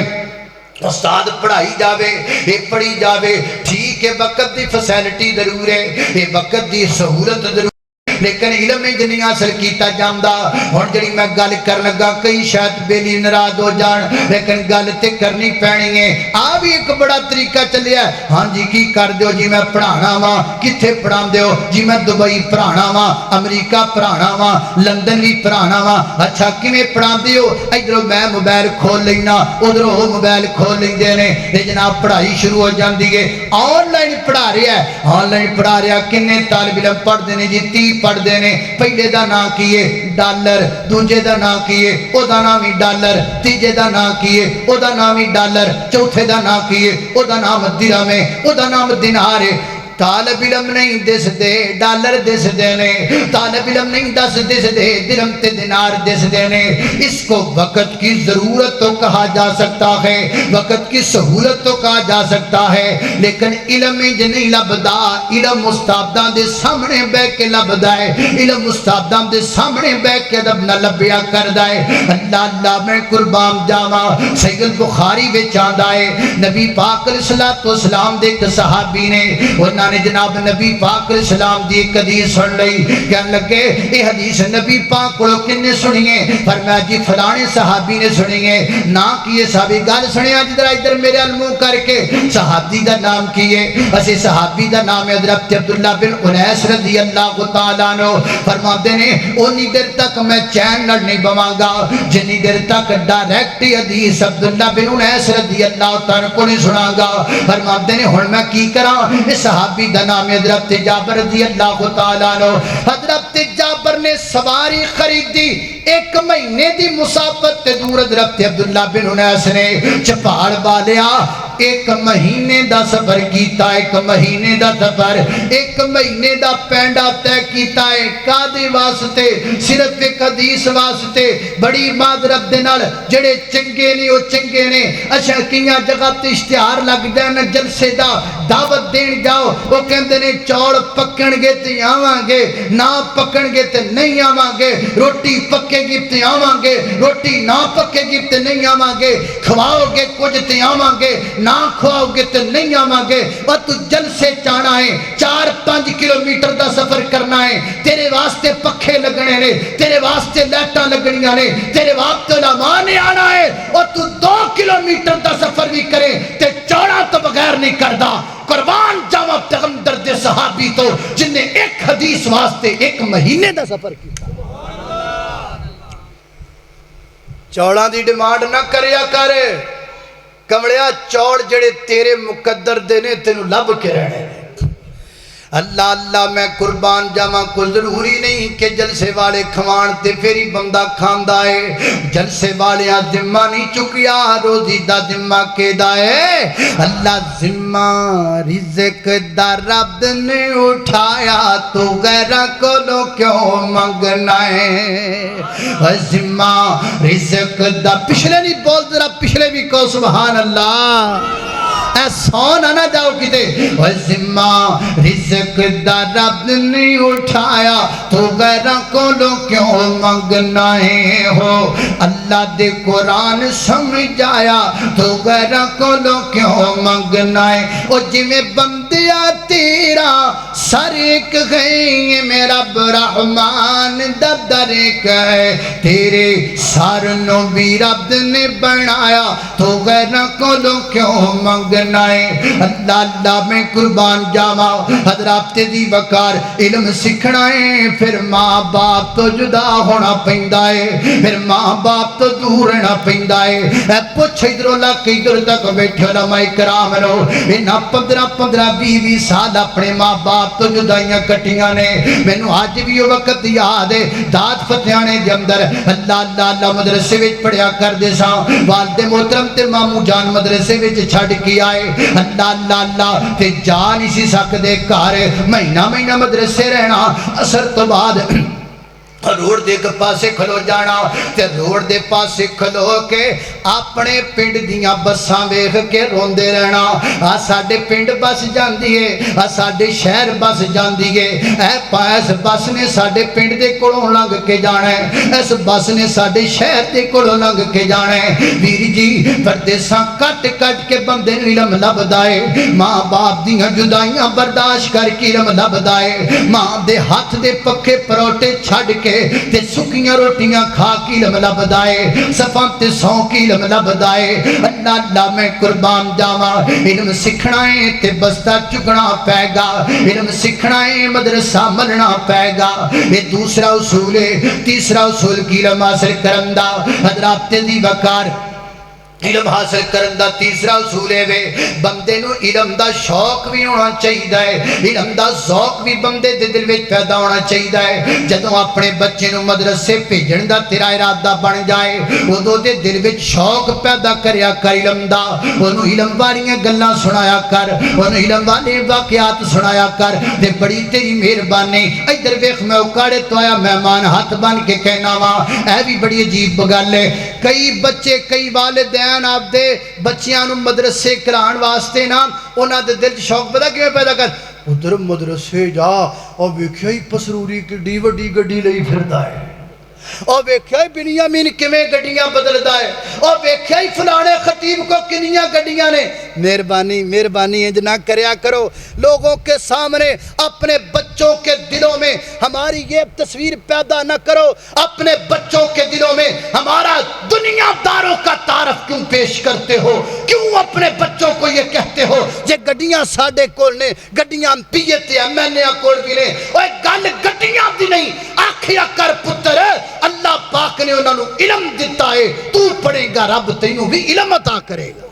A: استاد پڑھائی جاوے یہ پڑھی جاوے ٹھیک ہے وقت دی فیسلٹی ضرور ہے یہ وقت دی سہولت ضرور لیکن علم نہیں حاصل کیتا جاندا ہن جڑی میں گل کر لگا کئی شاید بیلی ناراض ہو جان لیکن گل تے کرنی پینی ہے آ بھی ایک بڑا طریقہ چلیا ہے ہاں جی کی کر دیو جی میں پڑھانا وا کتھے پڑھاندے ہو جی میں دبئی پڑھانا وا امریکہ پڑھانا وا لندن بھی پڑھانا وا اچھا کیویں پڑھاندے ہو ادھروں میں موبائل کھول لینا ادھروں وہ موبائل کھول لیندے نے تے جناب پڑھائی شروع ہو جاندی ہے آن لائن پڑھا رہا ہے آن لائن پڑھا رہا کنے طالب علم پڑھدے نے جی 30 پڑھ دینے پہلے دا نام کیے ڈالر دوجے دا نام کیے او دا نام ہی ڈالر تیجے دا نام کیے او دا نام ہی ڈالر چوتھے دا نام کیے او دا نام درہم ہے او دا نام دینار ہے طالب علم نہیں دس دے ڈالر دس دینے طالب علم نہیں دس دے درہم تے دینار دس دینے اس کو وقت کی ضرورت تو کہا جا سکتا ہے وقت کی سہولت تو کہا جا سکتا ہے لیکن علم نہیں لبدا علم استاداں دے سامنے بیٹھ کے لبدا ہے علم استاداں دے سامنے بیٹھ کے ادب نہ لبیا کردا ہے اللہ اللہ میں قربان جاواں صحیح البخاری وچ آندا ہے نبی پاک علیہ الصلوۃ والسلام دے ایک صحابی نے انہاں نے جناب نبی پاک علیہ السلام دی ایک حدیث سن لئی کہنے لگے یہ حدیث نبی پاک کو کنے سنیے فرمایا جی فلانے صحابی نے سنیے نا کیے صحابی گل سنیا جدر ادھر میرے المو کر کے صحابی دا نام کیے اسے صحابی دا نام ہے حضرت عبداللہ بن انیس رضی اللہ تعالیٰ عنہ فرماتے ہیں اونی دیر تک میں چین نہ نہیں بواں گا جنی دیر تک ڈائریکٹ حدیث عبداللہ بن انیس رضی اللہ تعالیٰ کو نہیں سنا گا فرماتے ہیں ہن میں کی کراں اس صحابی دا نام حضرت جابر رضی اللہ تعالیٰ عنہ حضرت جابر نے سواری خریدی ایک مہینے دی مسافت دور حضرت عبداللہ بن انیس نے چپاڑ بالیا ایک مہینے دا سفر کیتا ایک مہینے دا سفر ایک مہینے دا پینڈا طے کیتا ہے کادے واسطے صرف ایک حدیث واسطے بڑی معذرت دے نال جڑے چنگے نے او چنگے نے اچھا کیاں جگہ تے اشتہار لگ جان جلسے دا دعوت دین جاؤ وہ کہندے نے چوڑ پکن گے تے آواں گے نہ پکن گے تے نہیں آواں گے روٹی پکے گی تے آواں گے روٹی نہ پکے گی تے نہیں آواں گے کھواؤ گے کچھ تے آواں گے نہ کھواؤ گے تے نہیں آواں گے اور تو جلسے چاہنا ہے 4-5 کلومیٹر دا سفر کرنا ہے تیرے واسطے پکھے لگنے نے تیرے واسطے لائٹاں لگنیاں نے تیرے واسطے علماء نے آنا ہے اور تو 2 کلومیٹر دا سفر بھی کرے تے چوڑا تو بغیر نہیں کردا قربان جاواں پیغمبر دے صحابی تو جن نے ایک حدیث واسطے ایک مہینے دا سفر کیا چوڑا دی ڈیمانڈ نہ کریا کرے کمڑیا چوڑ جڑے تیرے مقدر دے نے تینوں لب کے رہنے اللہ اللہ میں قربان جاواں کو ضروری نہیں کہ جلسے والے کھوان تے پھری بندہ کھاندا ہے جلسے والے ذمہ نہیں چکیا روزی دا ذمہ کیدا ہے اللہ ذمہ رزق دا رب نے اٹھایا تو غیراں کولوں کیوں منگنا ہے ذمہ رزق دا پچھلے نہیں بول ذرا پچھلے بھی کو سبحان اللہ اے سونا نہ جاؤ کتے وہ ذمہ رزق دا رب نے اٹھایا تو غیرہ کو لو کیوں منگنا ہے ہو اللہ دے قرآن سمجھایا تو غیرہ کو لو کیوں منگنا ہے او جی میں بندیا تیرا سر ایک ہے میرا رحمان دا در ایک ہے تیرے سر نو بھی رب نے بنایا تو غیرہ کو لو کیوں منگنا ہے اللہ اللہ میں قربان جاوا حضرات دی وقار علم سکھنا ہے پھر ماں باپ تو جدا ہونا پہندا ہے پھر ماں باپ تو دور رہنا پہندا ہے اے پوچھ ادھر لک ادھر تک بیٹھے علماء کرام لو انہاں 15-20 سال اپنے ماں باپ تو جدائیاں کٹیاں نے مینوں اج بھی وہ وقت یاد ہے داد فتیانے دے اندر اللہ اللہ اللہ مدرسے وچ پڑھیا کردے ساں والد محترم تے ماموں جان مدرسے وچ چھڈ کے آئے اللہ اللہ اللہ تے جا نہیں سی سکدے گھر مہینہ مدرسے رہنا اثر تو بعد روڑ دے کے پاسے کھلو جانا تے روڑ دے پاسے کھلو کے اپنے پنڈ دیاں بساں ویکھ کے روندے رہنا آ ساڈے پنڈ بس جاندی ہے آ ساڈے شہر بس جاندی ہے اے پاس بس نے ساڈے پنڈ دے کولوں لنگ کے جانا ہے اس بس نے ساڈے شہر دے کولوں لنگ کے جانا ہے ویر جی پردیساں کٹ کٹ کے بندے نوں علم لبدا ہے ماں باپ دیاں جدائیاں برداشت کر کے علم لبدا ہے ماں دے ہاتھ دے پکے پروٹے چھڈ کے تے سکیاں روٹیاں کھا کی علم لبدائے صفاں تے سو کی علم لبدائے اللہ اللہ میں قربان جاواں علم سکھنا ہے تے بستہ چکنا پے گا علم سکھنا ہے مدرسہ ملنا پے گا یہ دوسرا اصول ہے تیسرا اصول کی علم حاصل کرندہ حضرات دی وقار علم حاصل کرن دا تیسرا اصول ہے وے بندے نو علم دا شوق بھی ہونا چاہیے ہے علم دا ذوق بھی بندے دے دل وچ پیدا ہونا چاہیے ہے جدوں اپنے بچے نو مدرسے بھیجن دا تیرا ارادہ بن جائے اودوں دے دل وچ شوق پیدا کریا کر علم دا اونوں علم والیاں گلاں سنایا کر اونوں علم والے واقعات سنایا کر تے بڑی تیری مہربانی ادھر ویکھ میں اوکاڑے تو آیا مہمان ہاتھ بن کے کہنا وا اے بھی بڑی عجیب گل ہے کئی بچے کئی والدین آپ دے بچیاں نو مدرسے کلان واسطے نا انہاں دے دل شوق پتہ کیویں پیدا کر ادھر مدرسے جا اور ویکھیا ہی پسروری کی وڈی گڈی لئی پھردا ہے اور ویکھیا ہی بنیامین کیویں گڈیاں بدلدا ہے اور ویکھیا ہی فلانے خطیب کو کنیاں گڈیاں نے مہربانی انج نہ کریا کرو لوگوں کے سامنے اپنے بچوں کے دلوں میں ہماری یہ تصویر پیدا نہ کرو اپنے بچوں کے دلوں میں ہمارا دنیا داروں کا تعارف کیوں پیش کرتے ہو کیوں اپنے بچوں کو یہ کہتے ہو یہ گڈیاں ساڈے کول نے گڈیاں پیے تے ایم ایل اے کول بھی نے اوے گل گڈیاں دی نہیں آکھیا کر پتر اللہ پاک نے انہوں نے علم دیتا ہے تو پڑھے گا رب تینوں بھی علم عطا کرے گا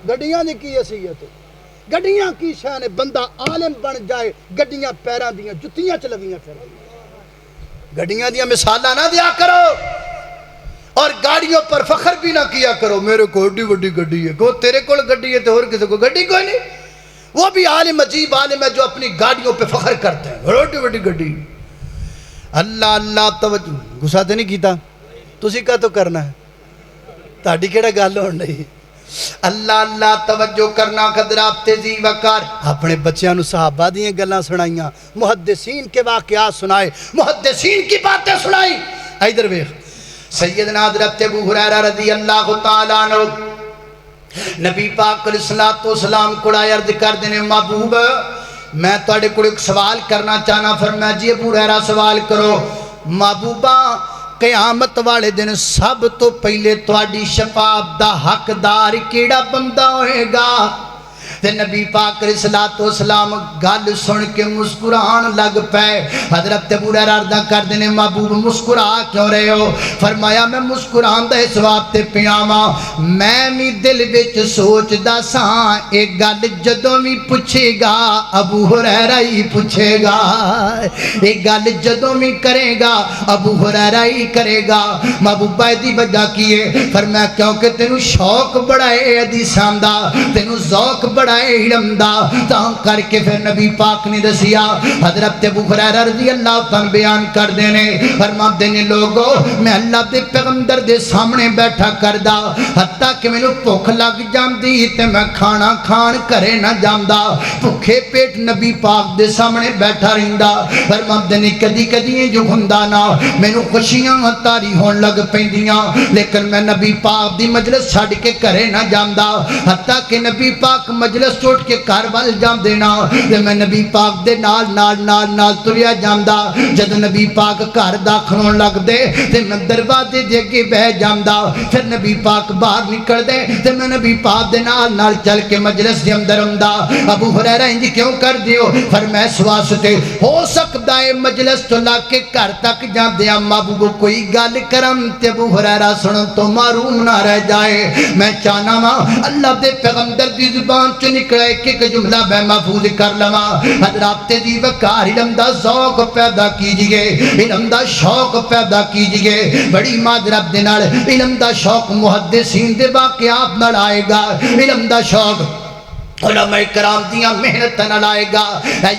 A: گڈیاں دی کی حیثیت گڈیاں کی شان ہے بندہ عالم بن جائے گڈیاں پیراں دیاں جتیاں چلویاں پھر گڈیاں دیاں مثالاں نہ دیا کرو اور گاڑیوں پر فخر بھی نہ کیا کرو میرے کو بڑی بڑی گڈی ہے کو تیرے کول گڈی ہے تو اور کسی کو گڈی کوئی نہیں وہ بھی عالم عجیب عالم ہے جو اپنی گاڑیوں پہ فخر کرتے ہیں بڑی بڑی گڈی اللہ اللہ توجہ غصہ تے نہیں کیتا تسی کا تو کرنا ہے تہاڈی کیڑا گل ہون نہیں اللہ اللہ توجہ کرنا قدرات تیزی وقار اپنے بچیاں نو صحابہ دیاں گلاں سنائیاں محدثین کے واقعات سنائے محدثین کی باتیں سنائی ادھر ویکھ سیدنا حضرت ابو ہریرہ رضی اللہ تعالی عنہ نبی پاک علیہ الصلوۃ والسلام کو عرض کر دینے محبوب میں تواڈے کول ایک سوال کرنا چاہنا فرمایا جی ابو ہریرہ سوال کرو محبوبہ قیامت والے دن سب تو پہلے تواڈی شفاعت دا حقدار کیڑا بندہ ہوئے گا تے نبی پاک علیہ الصلوۃ والسلام گل سن کے مسکران لگ پے حضرت ابو ہریرہ عرض کر دینے محبوب مسکرا کیوں رہے ہو فرمایا میں مسکران دا اس واسطے پیا واں میں بھی دل وچ سوچدا ساں اے گل جدوں بھی پوچھے گا ابو ہریرہ ہی پوچھے گا اے گل جدوں بھی کرے گا ابو ہریرہ ہی کرے گا محبوبہ دی وجہ کی ہے فرمایا کیونکہ تینوں شوق بڑا ہے حدیثاں دا تینوں ذوق بڑا بڑا ہے علم دا تاں کر کے پھر نبی پاک نے دسیا حضرت ابو ہریرہ رضی اللہ تعالیٰ بیان کر دینے فرماتے نے لوگو میں اللہ دے پیغمبر دے سامنے بیٹھا کردا حتیٰ کہ میں بھوک لگ جاندی تے میں کھانا کھان کرے نہ جاندا بھوکے پیٹ نبی پاک دے سامنے بیٹھا رہندا فرماتے نے کدی کدی جو ہوندا نا مینوں خوشیاں تاری ہون لگ پیندیاں لیکن میں نبی پاک دی مجلس چھڈ کے کرے نہ جاندا حتیٰ کہ نبی پاک مجلس چھوڑ کے گھر ول جاندے نا تے میں نبی پاک دے نال تریا جاندا جد نبی پاک گھر داخل ہون لگ دے تے میں دروازے دے اگے بیٹھ جاندا پھر نبی پاک باہر نکل دے تے میں نبی پاک دے نال چل کے مجلس دے اندر ہوندا ابو ہریرہ انج کیوں کر دیو فرمایا اس واسطے ہو سکدا ہے مجلس تو لا کے گھر تک جاندے محبوب کوئی گل کرم تے ابو ہریرہ سنن تو معروم نہ رہ جائے میں چاہنا وا اللہ دے پیغمبر دی زبان چ نکلے ایک جملہ میں محفوظ کر لواں حضرات دی وقار علم دا ذوق پیدا کیجئے علم دا شوق پیدا کیجئے بڑی معذرت دے نال علم دا شوق محدثین دے واقعات نال آئے گا علم دا شوق علماء کرام دیاں محنت نہ لائے گا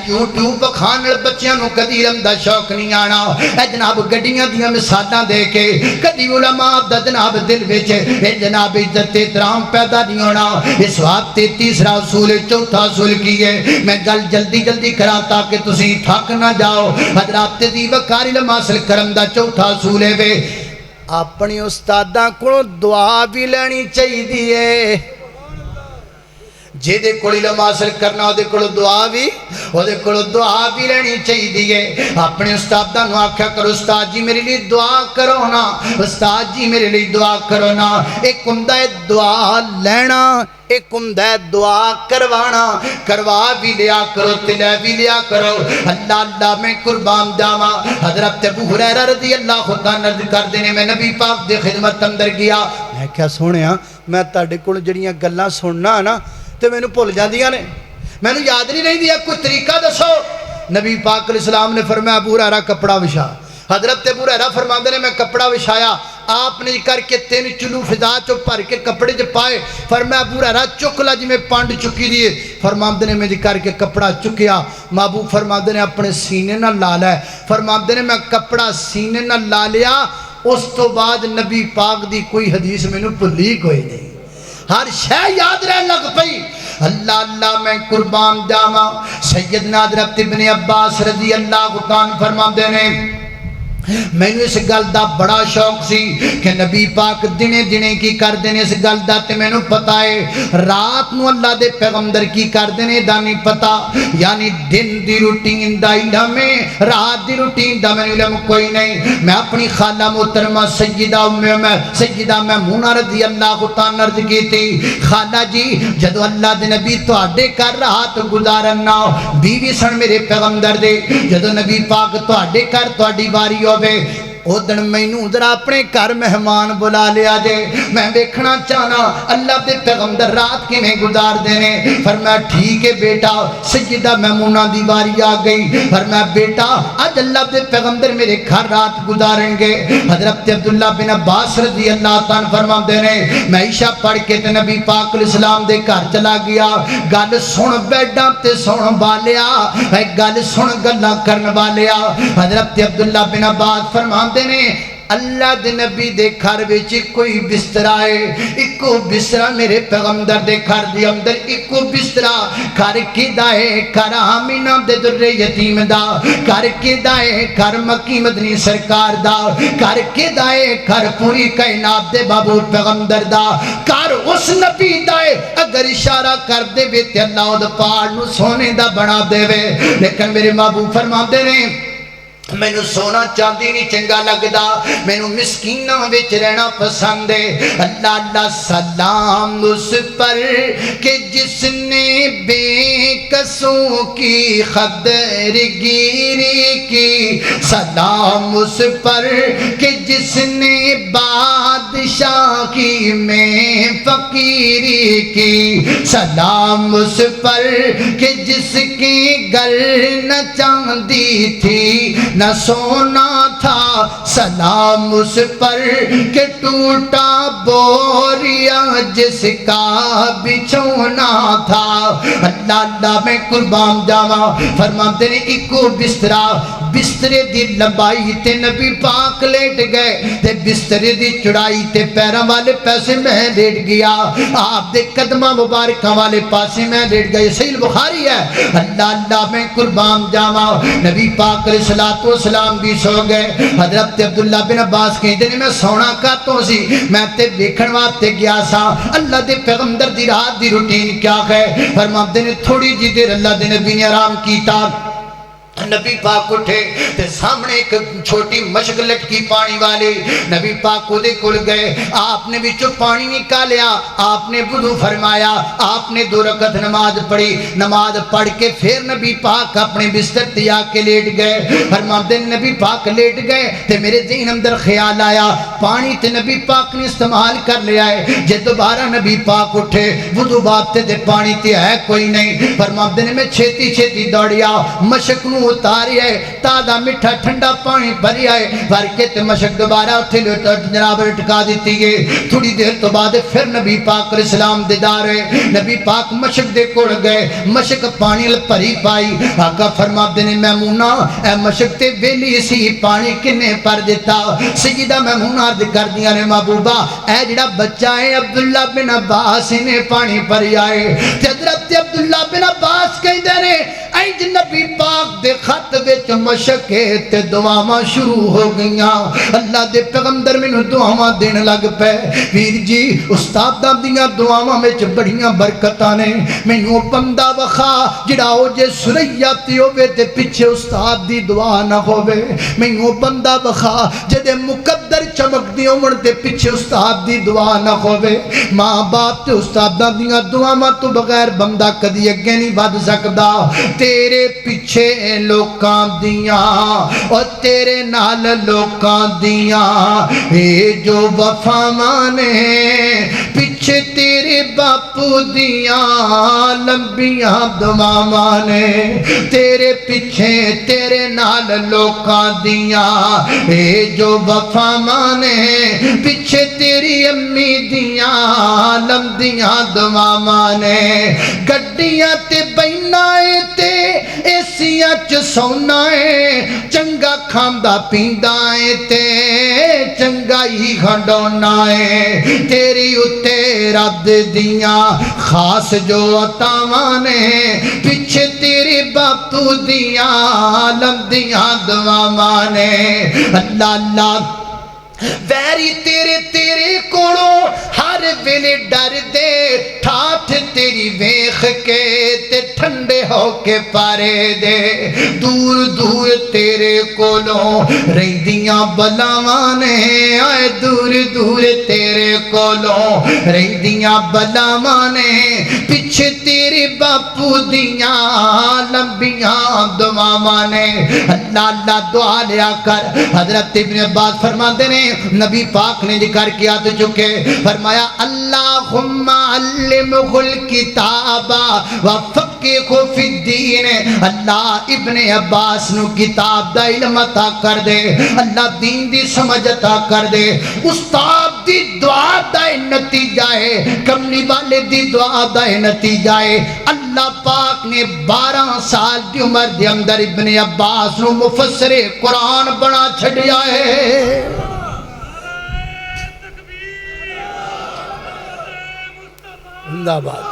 A: یوٹیوب کھانل بچیاں نو کدی علم دا شوق نہیں آنا جناب گڈیاں دیاں مثالاں دے کے کدی علماء دا جناب دل وچ جناب عزت احترام پیدا نہیں ہونا اس واسطے تیسرا اصول چوتھا اصول کی ہے میں گل جلدی کراں تاکہ تسی تھک نہ جاؤ حضرات دی وقار علم حاصل کرن دا چوتھا اصول ہے وے اپنی استاداں کولوں دعا بھی لینی چاہیے جے دے کول علم حاصل کرنا او دے کول دعا بھی لینی چاہیے اپنے استاداں نو آکھیا کرو استاد جی میرے لیے دعا کرو نا استاد جی میرے لیے دعا کرو نا ایک ہوندا ہے دعا لینا ایک ہوندا ہے دعا کروانا کروا بھی لیا کرو تلے بھی لیا کرو اللہ میں قربان جاواں حضرت ابو ہریرہ رضی اللہ عنہ عرض کر دینے میں نبی پاک دی خدمت اندر گیا میں کیا سونیا میں تہاڈے کول جڑیاں گلاں سننا نا تے میں بھول جاندیاں نے میں یاد نہیں رہی دیا کوئی طریقہ دسو نبی پاک علیہ السلام نے فرمایا ابو ہریرہ کپڑا وچھا حضرت ابو ہریرہ فرماندے نے میں کپڑا وچھایا آپ نے کر کے 3 چلو فضا چو بھر کے کپڑے چ پائے فرمایا ابو ہریرہ چک لا جی میں پانڈ چکی دیے فرماندے نے میں کر کے کپڑا چکیا محبوب فرماندے نے اپنے سینے نہ لا لے فرماندے نے میں کپڑا سینے نہ لا لیا اس تو بعد نبی پاک دی کوئی حدیث میں بھلی کوئی نہیں ہر شے یاد رہن لگ پئی اللہ میں قربان جاواں سیدنا حضرت ابن عباس رضی اللہ عنہ فرماندے نے میں نے اس گل دا بڑا شوق سی کہ نبی پاک دنے دنے کی کر دینے اس گل دا تے میں نے پتا ہے رات نو اللہ دے پیغمبر کی کر دینے دا نہیں پتا یعنی دن دی روٹین دا علم ہے رات دی روٹین دا میں علم کوئی نہیں میں اپنی خالہ محترمہ سیدہ میمونہ رضی اللہ عنہ عرض کی تھی خالہ جی جدو اللہ دے نبی تو آڈے کر رات گزارنا بیوی سن میرے پیغمبر دے جدو نبی پاک تو آڈے کر تو آڈی باری ہوئے او دن مینوں ذرا اپنے گھر مہمان بلا لیا جے میں دیکھنا چاہنا اللہ دے پیغمبر رات کیویں گزار دینے فرمایا ٹھیک ہے بیٹا سیدہ میمونہ دی باری آ گئی فرمایا بیٹا آج اللہ دے پیغمبر میرے گھر رات گزاریں گے حضرت عبداللہ بن عباس رضی اللہ عنہ فرماندے نے میں عشاء پڑھ کے تے نبی پاک علیہ السلام دے گھر چلا گیا گل سن بیٹھا تے سن والیا اے گل سن گلاں کرن والیا حضرت عبداللہ بن عباس فرماندے نے اللہ دے نبی دے گھر وچ کوئی بسترا ہے اکو بسترا میرے پیغمبر دے گھر دے اندر اکو بسترا گھر کیدا ہے گھر آمینہ دے در یتیم دا گھر کیدا ہے گھر مکی مدنی سرکار دا گھر کیدا ہے گھر پوری کائنات دے بابو پیغمبر دا گھر اس نبی دا ہے اگر اشارہ کر دے وے تے اللہ دا پاڑ نو سونے دا بنا دے وے لیکن میرے محبوب فرماندے نے میں نو سونا چاندی نہیں چنگا لگدا میں نو مسکینہ وچ رہنا پسند ہے اللہ سلام اس پر کہ جس نے بے کسوں کی قدر گیری کی سلام اس پر کہ جس نے باد بادشاہی میں فقیری کی، سلام اس پر کہ جس کی گھر نہ چاندی تھی نہ سونا تھا، سلام اس پر کہ ٹوٹا بوریا جس کا بچھونا تھا۔ اللہ اللہ میں قربان جاواں، فرماتے نے ایکو بسترا، بسترے دی لمبائی تے نبی پاک لیٹ گئے تے بسترے دی چڑائی تے پیراں والے پاسے میں لیٹ گیا، آپ دے قدمہ مبارکہ والے پاسے میں لیٹ گئے، صحیح بخاری ہے۔ اللہ اللہ میں قربان جاواں، نبی پاک علیہ الصلوۃ والسلام بھی سو گئے۔ حضرت عبداللہ بن عباس کہندے نے میں سونا کاتوں سی، میں تے ویکھن واسطے گیا سا اللہ دے پیغمبر دی رات دی روٹین کیا ہے۔ فرماتے نے تھوڑی جی دیر اللہ دے نبی نے آرام کیتا، نبی پاک اٹھے تے سامنے ایک چھوٹی مشک لٹکی پانی والی، نبی پاک کو دے کل گئے، آپ نے بھی پانی نکالیا، آپ نے وضو فرمایا، آپ نے 2 رکعت نماز پڑھی، نماز پڑھ کے پھر نبی پاک اپنے بستر تے آ کے لیٹ گئے۔ فرماتے ہیں نبی پاک لیٹ گئے تے میرے ذہن اندر خیال آیا پانی تے نبی پاک نے استعمال کر لیا ہے، جے دوبارہ نبی پاک اٹھے وضو باتے تے پانی تے ہے کوئی نہیں۔ فرماتے ہیں میں چھیتی چھیتی دوڑیا، مشک نو اتاری ہے، تازہ میٹھا ٹھنڈا پانی بھری آئے، بھر کے تے مشک دوبارہ اٹھے جناب لٹکا دیتی ہے۔ تھوڑی دیر تو بعد پھر نبی پاک علیہ السلام دیدار ہے، نبی پاک مشک دے کوڑ گئے، مشک پانی بھری پائی۔ آقا فرماتے نے میمونہ اے مشک تے ویلی سی پانی کنے پر دیتا؟ سیدہ میمونہ عرض کر دیا نے محبوبہ اے جڑا بچہ ہے عبداللہ بن عباس نے پانی بھری آئے۔ حضرت عبداللہ بن عباس کہندے نے اے نبی پاک دے خط وچ مشکے تے دعاواں شروع ہو گئیاں، اللہ دے پیغمبر مینوں دعاواں دین لگ پے۔ ویر جی استاداں دیاں دعاواں وچ بڑیاں برکتاں نے، مینوں بندہ وکھا جڑا او جے سریا تے ہوے تے پیچھے استاد دی دعا نہ ہوے، مینوں بندہ وکھا جدے مقدر چمکدی ہون تے پیچھے استاد دی دعا نہ ہوے۔ ماں باپ تے استاداں دیاں دعاواں تو بغیر بندہ کدی اگے نہیں ود سکدا۔ تیرے پیچھے لوکاں دیاں اور تیرے نال لوکاں دیاں اے جو وفاواں نے، پیچھے تیرے باپو دیاں لمبیاں دعاواں نے، تیرے پیچھے تیرے نال لوکاں دیاں اے جو وفاواں نے، پیچھے تیری امی دیاں لمبیاں دعاواں نے۔ گڈیاں تے بہنا اے تے ایسیاں چ سونا ہے، چنگا کھاندا پیندا ہے تے چنگا ہی کھڈونا ہے، تیری اتے رب دیاں خاص جو عطاواں نے، پیچھے تیرے باپو دیاں لمبیاں دعاواں نے۔ اللہ اللہ ویری تیرے تیرے کولوں ہر ویلے ڈر دے، ٹھاٹھ تیری ویکھ کے تے ٹھنڈے ہو کے پارے دے، دور دور تیرے کولوں رہندیاں بلاواں نے، آئے دور دور تیرے کولوں رہندیاں بلاواں نے، پیچھے تیرے باپو دیاں لمبیاں دعاواں نے۔ اللہ اللہ دعا لیا کر۔ حضرت ابن عباس فرماتے نے نبی پاک نے ذکر کیا تو چکے، فرمایا اللہم علمہ الکتاب وفقہہ فی الدین، اللہ ابن عباس نو کتاب دا علم عطا کر دے، اللہ دین دی سمجھ عطا کر دے۔ استاد دی دعا دا نتیجہ ہے، کملی والے دی دعا دا نتیجہ ہے، اللہ پاک نے 12 سال دی عمر دے اندر ابن عباس نو مفسر قرآن بنا چھڑیا ہے۔ زندہ باد۔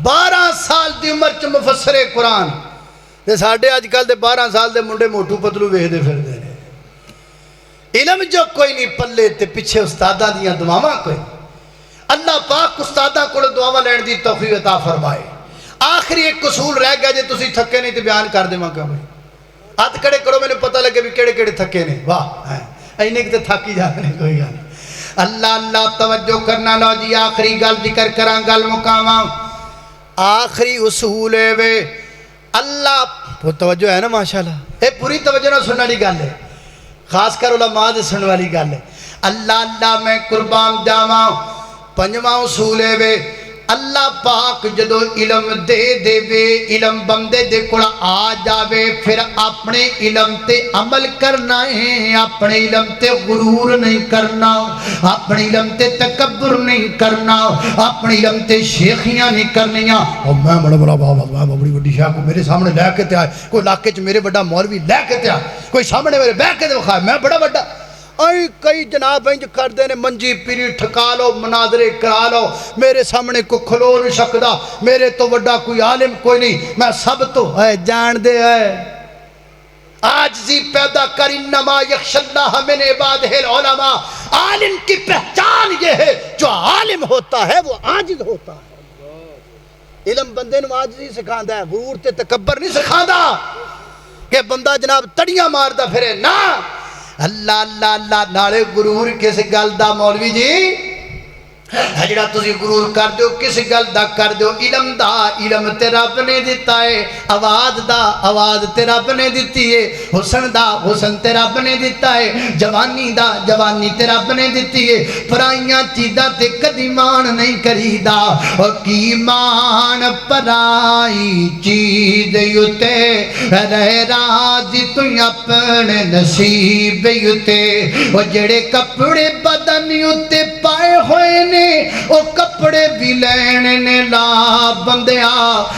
A: 12 سال دی عمر چ مفسر قرآن تے ساڈے اج کل دے 12 سال دے منڈے موٹو پتلو ویکھدے پھردے نے، علم جو کوئی نہیں پلے تے پیچھے استاداں دیاں دعاواں کوئی۔ اللہ پاک استاداں کول دعاواں لین دی توفیق عطا فرمائے۔ آخری ایک اصول رہ گیا، جے تسی تھکے نہیں تے بیان کر دیواں کہ بھائی ہاتھ کھڑے کرو، میں نے پتہ لگے بھی کیڑے کیڑے تھکے نے۔ واہ اینے کہ تھک ہی جانے نے، کوئی گل اللہ اللہ توجہ کرنا۔ لو جی آخری گل ذکر کراں، گل مکاواں۔ آخری اصول ہے وے اللہ وہ توجہ ہے نا ماشاءاللہ، یہ پوری توجہ نہ سننے والی گل ہے، خاص کر علماء دے سننے والی گل ہے۔ اللہ اللہ میں قربان جاواں، پنجواں اصول ہے وے اللہ پاک جدو علم دے دے وے، علم بندے دے کول آ جاوے، پھر اپنے علم تے عمل کرنا ہے، اپنے علم تے غرور نہیں کرنا، اپنے علم تے تکبر نہیں کرنا، اپنے علم تے شیخیاں نہیں کرنیاں۔ اور میں بڑا بڑا بابا بڑی بڑی شیخ کو میرے سامنے لے کے تے آئے، کوئی علاقے چ میرے بڑا مولوی لے کے تے آئے، کوئی سامنے میرے بہ کے تے دکھائے میں بڑا بڑا، کئی جناب انج کر دینے منجی پیری ٹھکا لو، مناظرے کرا لو، میرے سامنے کو کھلو نہیں سکدا، میرے تو وڈا کوئی عالم کوئی نہیں، میں سب تو ہے جان دے ہے۔ عاجزی پیدا کر، انما یخشی اللہ من عبادہ العلماء، عالم کی پہچان یہ ہے جو عالم ہوتا ہے وہ عاجز ہوتا ہے۔ علم بندے نو عاجزی سکھاندا ہے، غرور تے تکبر نہیں سکھاندا کہ بندہ جناب تڑیاں ماردا پھرے، نہ اللہ اللہ اللہ نالے غرور کس گل دا مولوی جی جڑا تسی غرور کر دیو کس گل دا کر دیو؟ علم دا، علم تے رب نے دیتا ہے، آواز دا، آواز تے رب نے دیتی ہے، حسن دا، حسن تے رب نے دیتا ہے، جوانی دا، جوانی تے رب نے دیتی ہے، پرائیاں چیزاں تے کدی مان نہیں کریدا، اور کی مان پرائی چیز یوتے رہ راضی تو اپنے نصیب یوتے، اور جڑے کپڑے بدن یوتے پائے ہوئے نے او کپڑے بھی لینے نے لا بندیا،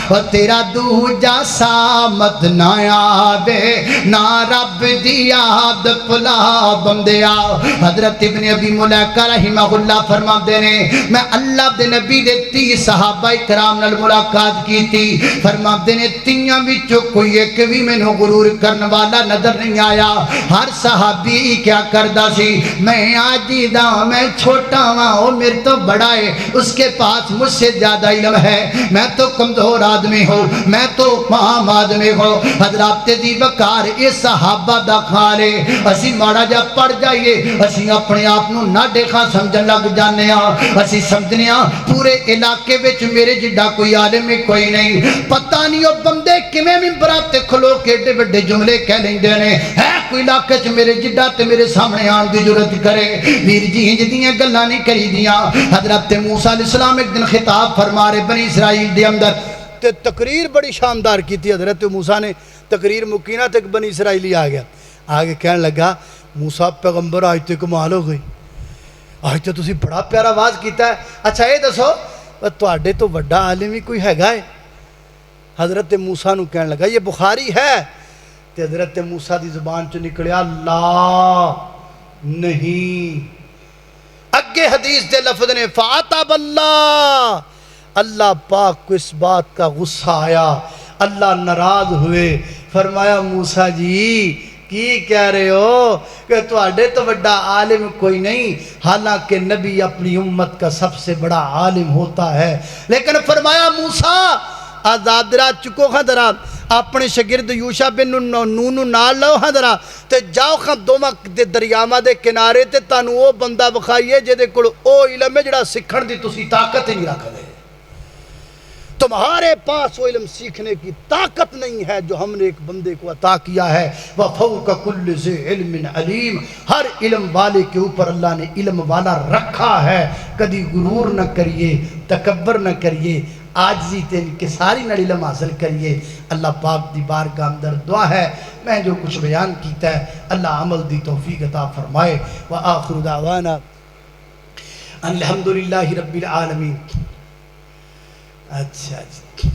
A: اور تیرا دوجا سامت نہ آوے نہ رب دی یاد پلا بندیا۔ حضرت ابن ابی ملیکہ رحمہ اللہ فرما دے نے میں اللہ دے نبی دے 30 صحابہ کرام نال ملاقات کی تھی، فرما دے نے 30 وچوں کوئی ایک بھی مینوں غرور کرنے والا نظر نہیں آیا، ہر صحابی کیا کردا سی میں عاجزاں، میں چھوٹا ہاں، او میرے تو بڑا ہے، اس کے پاس مجھ سے زیادہ علم ہے، میں تو کمزور آدمی ہوں، میں تو عام آدمی ہوں۔ حضرات دی بکار یہ صحابہ دا کھالے اسی ماڑا جا پڑ جائیے، اسی اپنے آپ نو نہ دیکھا سمجھن لگ جانے ہاں، اسی سمجھنے ہاں پورے علاقے وچ میرے جڈا کوئی عالم کوئی نہیں، پتہ نہیں وہ بندے کیویں ممبراں تے کھلو کے ایڈے وڈے جملے کہہ لیندے نے، ہے کوئی علاقے چ میرے جڈا تے میرے سامنے آن دی ضرورت کرے؟ ویر جی انج دیاں گلاں نہیں کری دیاں۔ حضرت موسیٰ علیہ السلام ایک دن خطاب فرما رہے بنی اسرائیل دے اندر، تے تقریر بڑی شاندار کی تھی حضرت موسیٰ نے، تقریر مکینہ تک بنی اسرائیلی آ گیا، آگے کہنے لگا موسیٰ پیغمبر آج تے کمال ہو گئی، آج تے تسی بڑا پیارا آواز کیتا ہے، اچھا یہ دسو تواڈے تو وڈا عالم ہی کوئی ہے گا ہے؟ حضرت موسیٰ نو کہنے لگا یہ بخاری ہے، تے حضرت موسیٰ دی زبان چ نکلیا لا نہیں، اگے حدیث دے لفظ نے فَعَتَبَ اللَّهُ، اللہ پاک کو اس بات کا غصہ آیا، اللہ ناراض ہوئے، فرمایا موسیٰ جی کی کہہ رہے ہو کہ تواڈے تو بڑا عالم کوئی نہیں، حالانکہ نبی اپنی امت کا سب سے بڑا عالم ہوتا ہے، لیکن فرمایا موسیٰ آزادرہ چکو خدرہ اپنے شگرد یوشع بن نون نال لو حضرہ تے جاؤ خان دوما دے دریامہ دے کنارے تے تانو او بندہ بخائیے جے دے کڑ او علم ہے جڑا سکھن دی تسی طاقت ہی نہیں رکھ دے، تمہارے پاس وہ علم سیکھنے کی طاقت نہیں ہے جو ہم نے ایک بندے کو عطا کیا ہے، وَفَوْقَ كُلِّ ذِي عِلْمٍ عَلِيمٍ، ہر علم والے کے اوپر اللہ نے علم والا رکھا ہے، کدی غرور نہ کریے، تکبر نہ کریے، آجزی تے انکساری نہ علم حاصل کریے۔ اللہ پاک دی بارگاہ اندر دعا ہے میں جو کچھ بیان کیتا ہے اللہ عمل دی توفیق عطا فرمائے، وآخر دعوانا الحمدللہ رب العالمین۔ اچھا جی